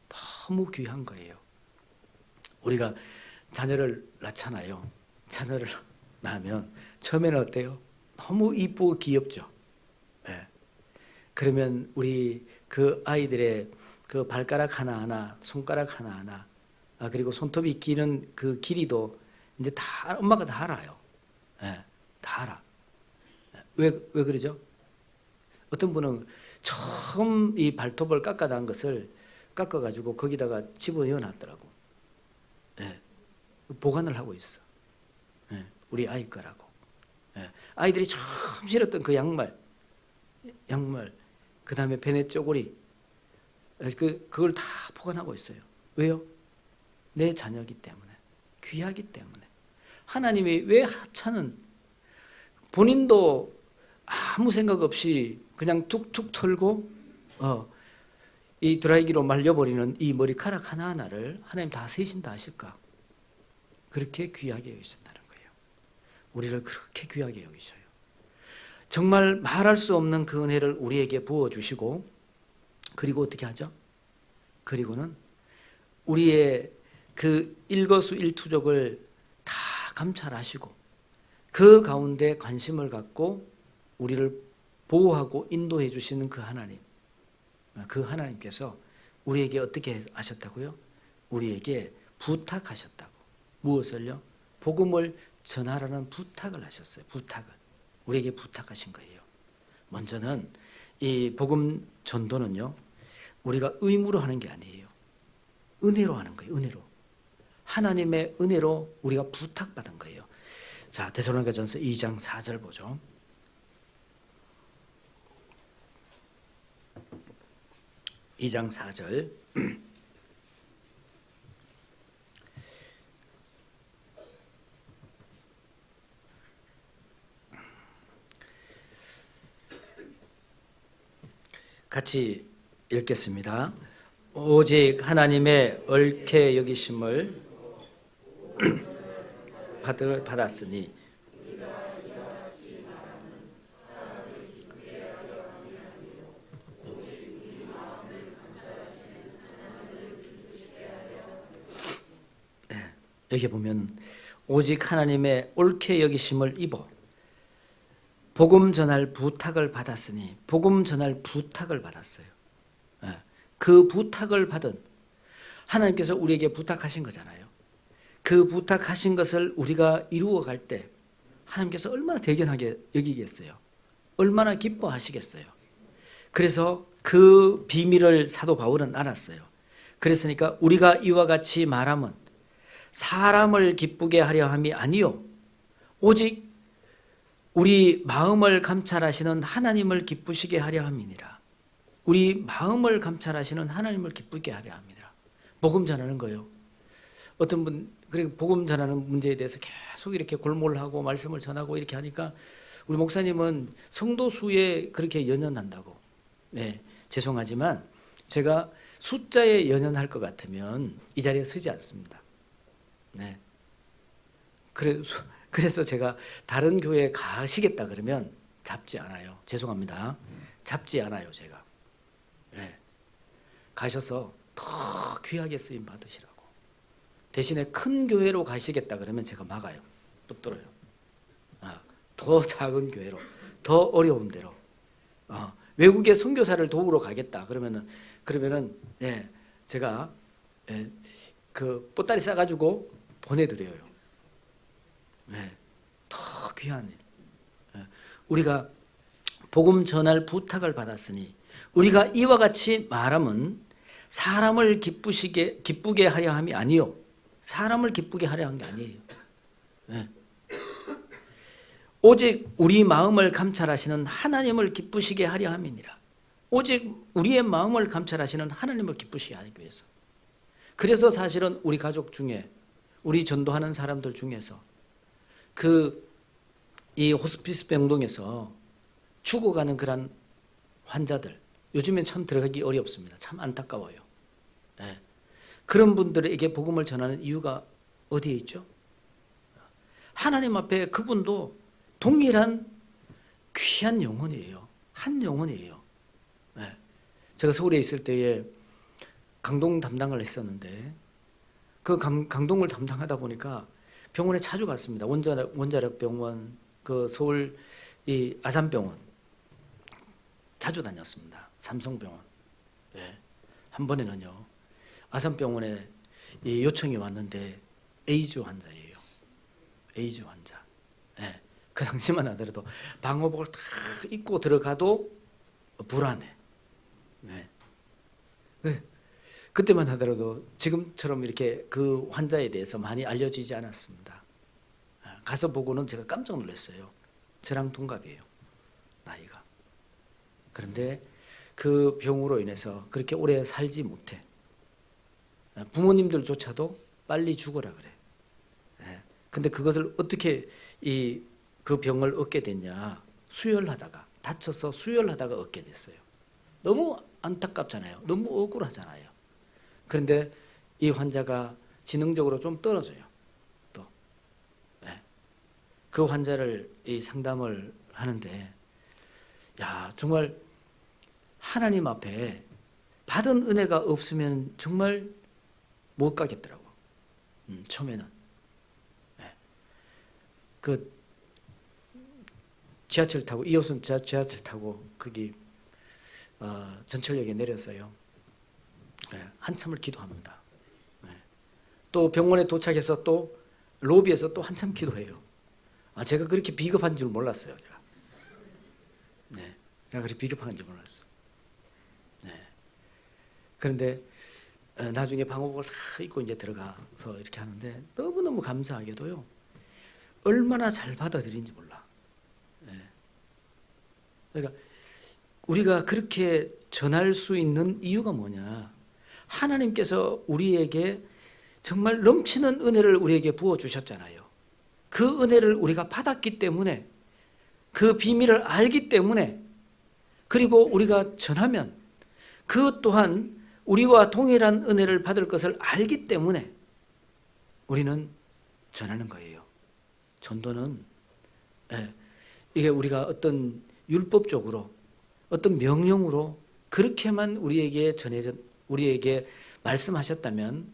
너무 귀한 거예요. 우리가 자녀를 낳잖아요. 자녀를 낳으면 처음에는 어때요? 너무 이쁘고 귀엽죠. 네. 그러면 우리 그 아이들의 그 발가락 하나하나, 손가락 하나하나, 그리고 손톱이 기는 그 길이도 이제 다 엄마가 다 알아요. 네. 다 알아. 왜 그러죠? 어떤 분은 처음 이 발톱을 깎아단 것을 깎아가지고 거기다가 집어넣어 놨더라고. 네. 보관을 하고 있어. 네. 우리 아이 거라고. 네. 아이들이 처음 신었던 그 양말, 그 다음에 베네 쪼고리, 그걸 다 보관하고 있어요. 왜요? 내 자녀이기 때문에, 귀하기 때문에. 하나님이 왜 하찮은, 본인도 아무 생각 없이 그냥 툭툭 털고 이 드라이기로 말려버리는 이 머리카락 하나하나를 하나님 다 세신다 하실까? 그렇게 귀하게 여기신다는 거예요. 우리를 그렇게 귀하게 여기셔요. 정말 말할 수 없는 그 은혜를 우리에게 부어주시고, 그리고 어떻게 하죠? 그리고는 우리의 그 일거수일투족을 다 감찰하시고 그 가운데 관심을 갖고 우리를 보호하고 인도해 주시는 그 하나님, 그 하나님께서 우리에게 어떻게 하셨다고요? 우리에게 부탁하셨다고. 무엇을요? 복음을 전하라는 부탁을 하셨어요. 부탁을. 우리에게 부탁하신 거예요. 먼저는 이 복음 전도는요, 우리가 의무로 하는 게 아니에요. 은혜로 하는 거예요. 은혜로. 하나님의 은혜로 우리가 부탁받은 거예요. 자, 데살로니가전서 2장 4절 보죠. (2장 4절) 같이 읽겠습니다. 오직 하나님의 얽해 여기심을 받았으니 여기 보면 오직 하나님의 옳게 여기심을 입어 복음 전할 부탁을 받았으니, 복음 전할 부탁을 받았어요. 그 부탁을 받은 하나님께서 우리에게 부탁하신 거잖아요. 그 부탁하신 것을 우리가 이루어 갈 때 하나님께서 얼마나 대견하게 여기겠어요. 얼마나 기뻐하시겠어요. 그래서 그 비밀을 사도 바울은 알았어요. 그랬으니까 우리가 이와 같이 말함은 사람을 기쁘게 하려 함이 아니요 오직 우리 마음을 감찰하시는 하나님을 기쁘시게 하려 함이니라. 우리 마음을 감찰하시는 하나님을 기쁘게 하려 함이니라. 복음 전하는 거예요. 어떤 분 그리고 복음 전하는 문제에 대해서 계속 이렇게 골몰하고 말씀을 전하고 이렇게 하니까 우리 목사님은 성도 수에 그렇게 연연한다고. 네, 죄송하지만 제가 숫자에 연연할 것 같으면 이 자리에 서지 않습니다. 네. 그래서 제가 다른 교회에 가시겠다 그러면 잡지 않아요. 죄송합니다. 잡지 않아요, 제가. 네. 가셔서 더 귀하게 쓰임 받으시라고. 대신에 큰 교회로 가시겠다 그러면 제가 막아요. 붙들어요. 더 작은 교회로, 더 어려운 데로. 외국에 선교사를 도우러 가겠다 그러면은 예, 제가 그 보따리 싸가지고 보내드려요. 예, 더 귀한 일. 우리가 복음 전할 부탁을 받았으니 우리가 이와 같이 말함은 사람을 기쁘게 하려 함이 아니요. 사람을 기쁘게 하려 한 게 아니에요. 예. 오직 우리 마음을 감찰하시는 하나님을 기쁘시게 하려 함이니라. 오직 우리의 마음을 감찰하시는 하나님을 기쁘시게 하기 위해서. 그래서 사실은 우리 가족 중에 우리 전도하는 사람들 중에서 이 호스피스 병동에서 죽어가는 그런 환자들 요즘엔 참 들어가기 어렵습니다. 참 안타까워요. 네. 그런 분들에게 복음을 전하는 이유가 어디에 있죠? 하나님 앞에 그분도 동일한 귀한 영혼이에요. 한 영혼이에요. 네. 제가 서울에 있을 때에 강동 담당을 했었는데 그 강동을 담당하다 보니까 병원에 자주 갔습니다. 원자력 병원, 그 서울 이 아산병원 자주 다녔습니다. 삼성병원. 네. 한 번에는요. 아산병원에 이 요청이 왔는데 에이즈 환자예요. 에이즈 환자. 네. 그 당시만 하더라도 방호복을 다 입고 들어가도 불안해. 네. 그때만 하더라도 지금처럼 이렇게 그 환자에 대해서 많이 알려지지 않았습니다. 가서 보고는 제가 깜짝 놀랐어요. 저랑 동갑이에요. 나이가. 그런데 그 병으로 인해서 그렇게 오래 살지 못해. 부모님들조차도 빨리 죽어라 그래. 근데 그것을 어떻게 그 병을 얻게 됐냐. 수혈하다가 다쳐서 수혈하다가 얻게 됐어요. 너무 안타깝잖아요. 너무 억울하잖아요. 그런데 이 환자가 지능적으로 좀 떨어져요. 또 그 환자를 상담을 하는데 야 정말 하나님 앞에 받은 은혜가 없으면 정말 못 가겠더라고. 처음에는 그 지하철 타고 2호선 지하철 타고 거기 전철역에 내렸어요. 한참을 기도합니다. 또 병원에 도착해서 또 로비에서 또 한참 기도해요. 제가 그렇게 비겁한 줄 몰랐어요. 제가 그렇게 비겁한 줄 몰랐어요. 그런데 나중에 방호복을 다 입고 이제 들어가서 이렇게 하는데 너무너무 감사하게도요. 얼마나 잘 받아들인지 몰라. 그러니까 우리가 그렇게 전할 수 있는 이유가 뭐냐. 하나님께서 우리에게 정말 넘치는 은혜를 우리에게 부어주셨잖아요. 그 은혜를 우리가 받았기 때문에 그 비밀을 알기 때문에 그리고 우리가 전하면 그 또한 우리와 동일한 은혜를 받을 것을 알기 때문에 우리는 전하는 거예요. 전도는 이게 우리가 어떤 율법적으로 어떤 명령으로 그렇게만 우리에게 말씀하셨다면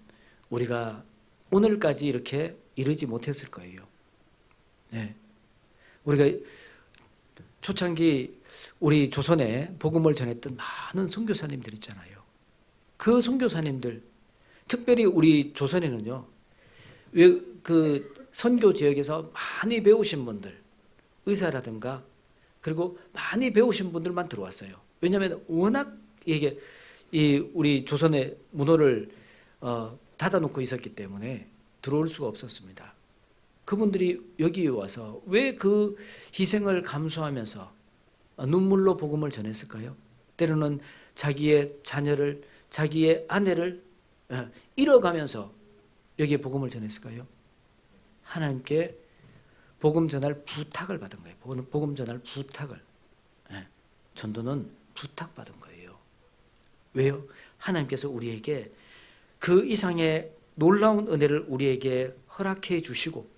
우리가 오늘까지 이렇게 이르지 못했을 거예요. 우리가 초창기 우리 조선에 복음을 전했던 많은 선교사님들 있잖아요. 그 선교사님들, 특별히 우리 조선에는요, 그 선교 지역에서 많이 배우신 분들, 의사라든가 그리고 많이 배우신 분들만 들어왔어요. 왜냐하면 워낙 우리 조선의 문호를 닫아놓고 있었기 때문에 들어올 수가 없었습니다. 그분들이 여기 와서 왜 그 희생을 감수하면서 눈물로 복음을 전했을까요? 때로는 자기의 자녀를, 자기의 아내를 잃어가면서 여기에 복음을 전했을까요? 하나님께 복음 전할 부탁을 받은 거예요. 복음 전할 부탁을. 전도는 부탁받은 거예요. 왜요? 하나님께서 우리에게 그 이상의 놀라운 은혜를 우리에게 허락해 주시고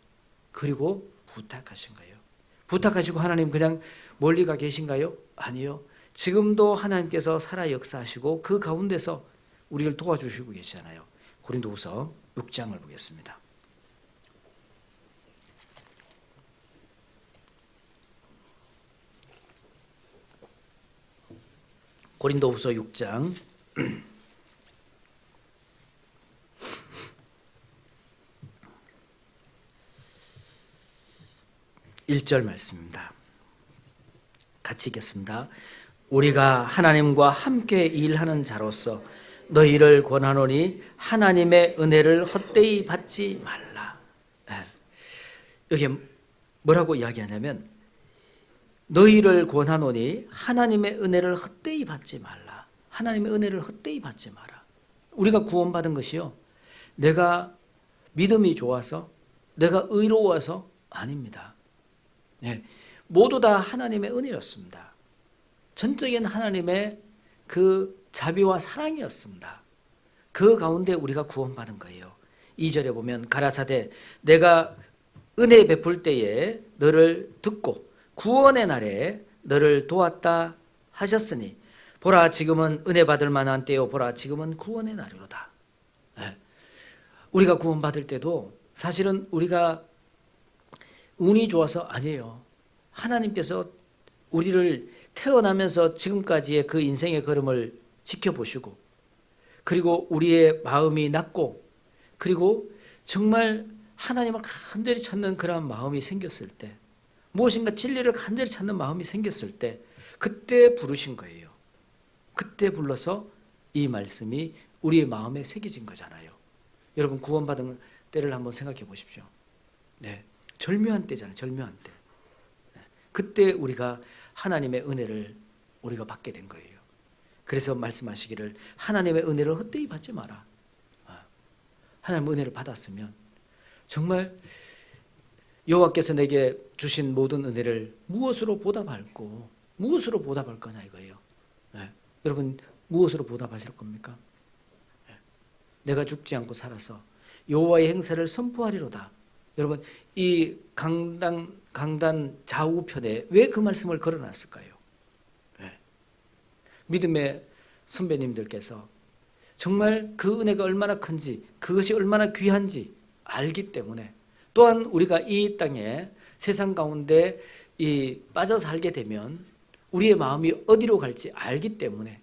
그리고 부탁하신 거예요. 부탁하시고 하나님 그냥 멀리 가 계신가요? 아니요. 지금도 하나님께서 살아 역사하시고 그 가운데서 우리를 도와주시고 계시잖아요. 고린도후서 6장을 보겠습니다. 고린도후서 6장 1절 말씀입니다. 같이 읽겠습니다. 우리가 하나님과 함께 일하는 자로서 너희를 권하노니 하나님의 은혜를 헛되이 받지 말라. 여기 뭐라고 이야기하냐면 너희를 권하노니 하나님의 은혜를 헛되이 받지 말라. 하나님의 은혜를 헛되이 받지 마라. 우리가 구원받은 것이요, 내가 믿음이 좋아서 내가 의로워서 아닙니다. 모두 다 하나님의 은혜였습니다. 전적인 하나님의 그 자비와 사랑이었습니다. 그 가운데 우리가 구원받은 거예요. 2절에 보면 가라사대 내가 은혜 베풀 때에 너를 듣고 구원의 날에 너를 도왔다 하셨으니 보라 지금은 은혜 받을 만한 때요 보라 지금은 구원의 날이로다. 우리가 구원받을 때도 사실은 우리가 운이 좋아서 아니에요. 하나님께서 우리를 태어나면서 지금까지의 그 인생의 걸음을 지켜보시고 그리고 우리의 마음이 낮고 그리고 정말 하나님을 간절히 찾는 그런 마음이 생겼을 때, 무엇인가 진리를 간절히 찾는 마음이 생겼을 때 그때 부르신 거예요. 그때 불러서 이 말씀이 우리의 마음에 새겨진 거잖아요. 여러분 구원받은 때를 한번 생각해 보십시오. 절묘한 때잖아요. 절묘한 때. 그때 우리가 하나님의 은혜를 우리가 받게 된 거예요. 그래서 말씀하시기를 하나님의 은혜를 헛되이 받지 마라. 하나님의 은혜를 받았으면 정말 여호와께서 내게 주신 모든 은혜를 무엇으로 보답할고 무엇으로 보답할 거냐 이거예요. 여러분 무엇으로 보답하실 겁니까? 내가 죽지 않고 살아서 여호와의 행사를 선포하리로다. 여러분 이 강단 좌우편에 왜 그 말씀을 걸어놨을까요? 믿음의 선배님들께서 정말 그 은혜가 얼마나 큰지 그것이 얼마나 귀한지 알기 때문에 또한 우리가 이 땅에 세상 가운데 빠져 살게 되면 우리의 마음이 어디로 갈지 알기 때문에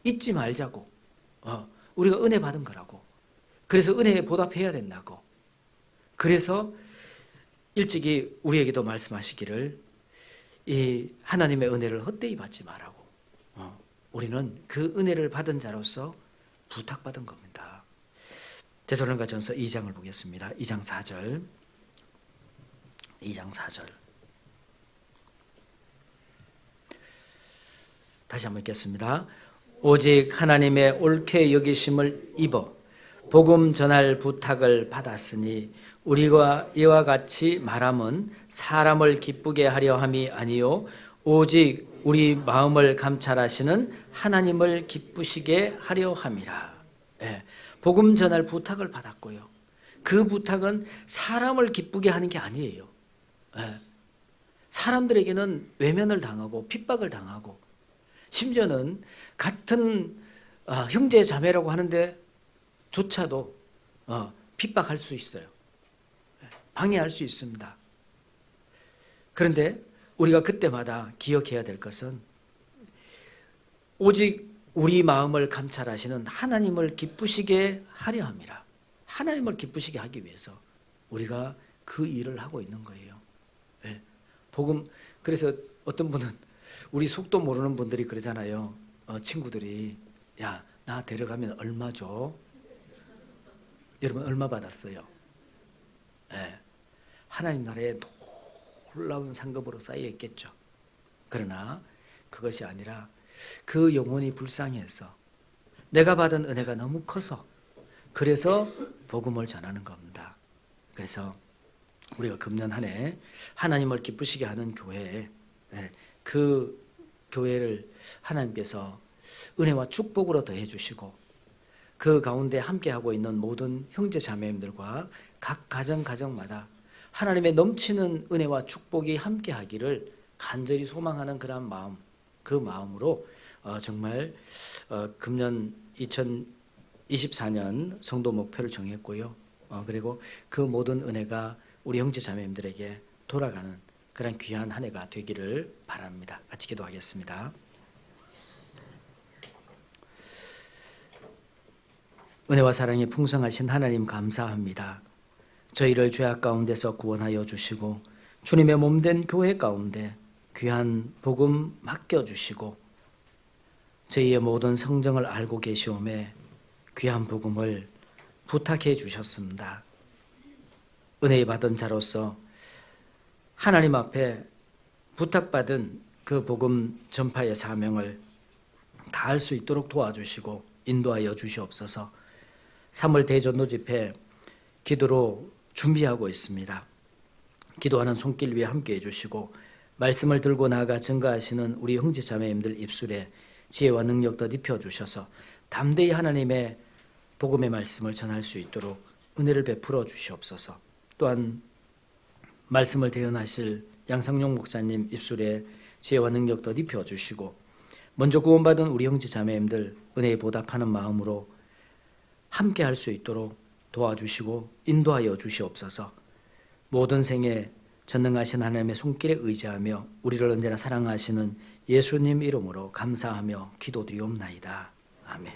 잊지 말자고 우리가 은혜 받은 거라고 그래서 은혜에 보답해야 된다고 그래서 일찍이 우리에게도 말씀하시기를 이 하나님의 은혜를 헛되이 받지 말라고 우리는 그 은혜를 받은 자로서 부탁받은 겁니다. 데살로니가전서 2장을 보겠습니다. 2장 4절 2장 4절 다시 한번 읽겠습니다. 오직 하나님의 옳게 여기심을 입어 복음 전할 부탁을 받았으니 우리가 이와 같이 말함은 사람을 기쁘게 하려 함이 아니요 오직 우리 마음을 감찰하시는 하나님을 기쁘시게 하려 함이라. 복음 전할 부탁을 받았고요. 그 부탁은 사람을 기쁘게 하는 게 아니에요. 사람들에게는 외면을 당하고 핍박을 당하고 심지어는 같은 형제 자매라고 하는데 조차도 핍박할 수 있어요. 방해할 수 있습니다. 그런데 우리가 그때마다 기억해야 될 것은 오직 우리 마음을 감찰하시는 하나님을 기쁘시게 하려 함이라. 하나님을 기쁘시게 하기 위해서 우리가 그 일을 하고 있는 거예요. 복음 그래서 어떤 분은 우리 속도 모르는 분들이 그러잖아요. 친구들이 야, 나 데려가면 얼마 줘? 여러분 얼마 받았어요? 예. 하나님 나라에 놀라운 상급으로 쌓여 있겠죠. 그러나 그것이 아니라 그 영혼이 불쌍해서 내가 받은 은혜가 너무 커서 그래서 복음을 전하는 겁니다. 그래서 우리가 금년 한 해 하나님을 기쁘시게 하는 교회, 그 교회를 하나님께서 은혜와 축복으로 더해 주시고 그 가운데 함께하고 있는 모든 형제 자매님들과 각 가정마다 하나님의 넘치는 은혜와 축복이 함께하기를 간절히 소망하는 그런 마음, 그 마음으로 정말 금년 2024년 성도 목표를 정했고요. 그리고 그 모든 은혜가 우리 형제 자매님들에게 돌아가는 그런 귀한 한 해가 되기를 바랍니다. 같이 기도하겠습니다. 은혜와 사랑이 풍성하신 하나님 감사합니다. 저희를 죄악 가운데서 구원하여 주시고 주님의 몸된 교회 가운데 귀한 복음 맡겨주시고 저희의 모든 성정을 알고 계시오매 귀한 복음을 부탁해 주셨습니다. 은혜 받은 자로서 하나님 앞에 부탁받은 그 복음 전파의 사명을 다할 수 있도록 도와주시고 인도하여 주시옵소서. 3월 대전도 집회 기도로 준비하고 있습니다. 기도하는 손길 위에 함께해 주시고 말씀을 들고 나아가 증거하시는 우리 형제 자매님들 입술에 지혜와 능력 더 입혀 주셔서 담대히 하나님의 복음의 말씀을 전할 수 있도록 은혜를 베풀어 주시옵소서. 또한 말씀을 대언하실 양상용 목사님 입술에 지혜와 능력 더 입혀 주시고 먼저 구원받은 우리 형제 자매님들 은혜에 보답하는 마음으로 함께 할 수 있도록 도와주시고 인도하여 주시옵소서. 모든 생에 전능하신 하나님의 손길에 의지하며 우리를 언제나 사랑하시는 예수님 이름으로 감사하며 기도드리옵나이다. 아멘.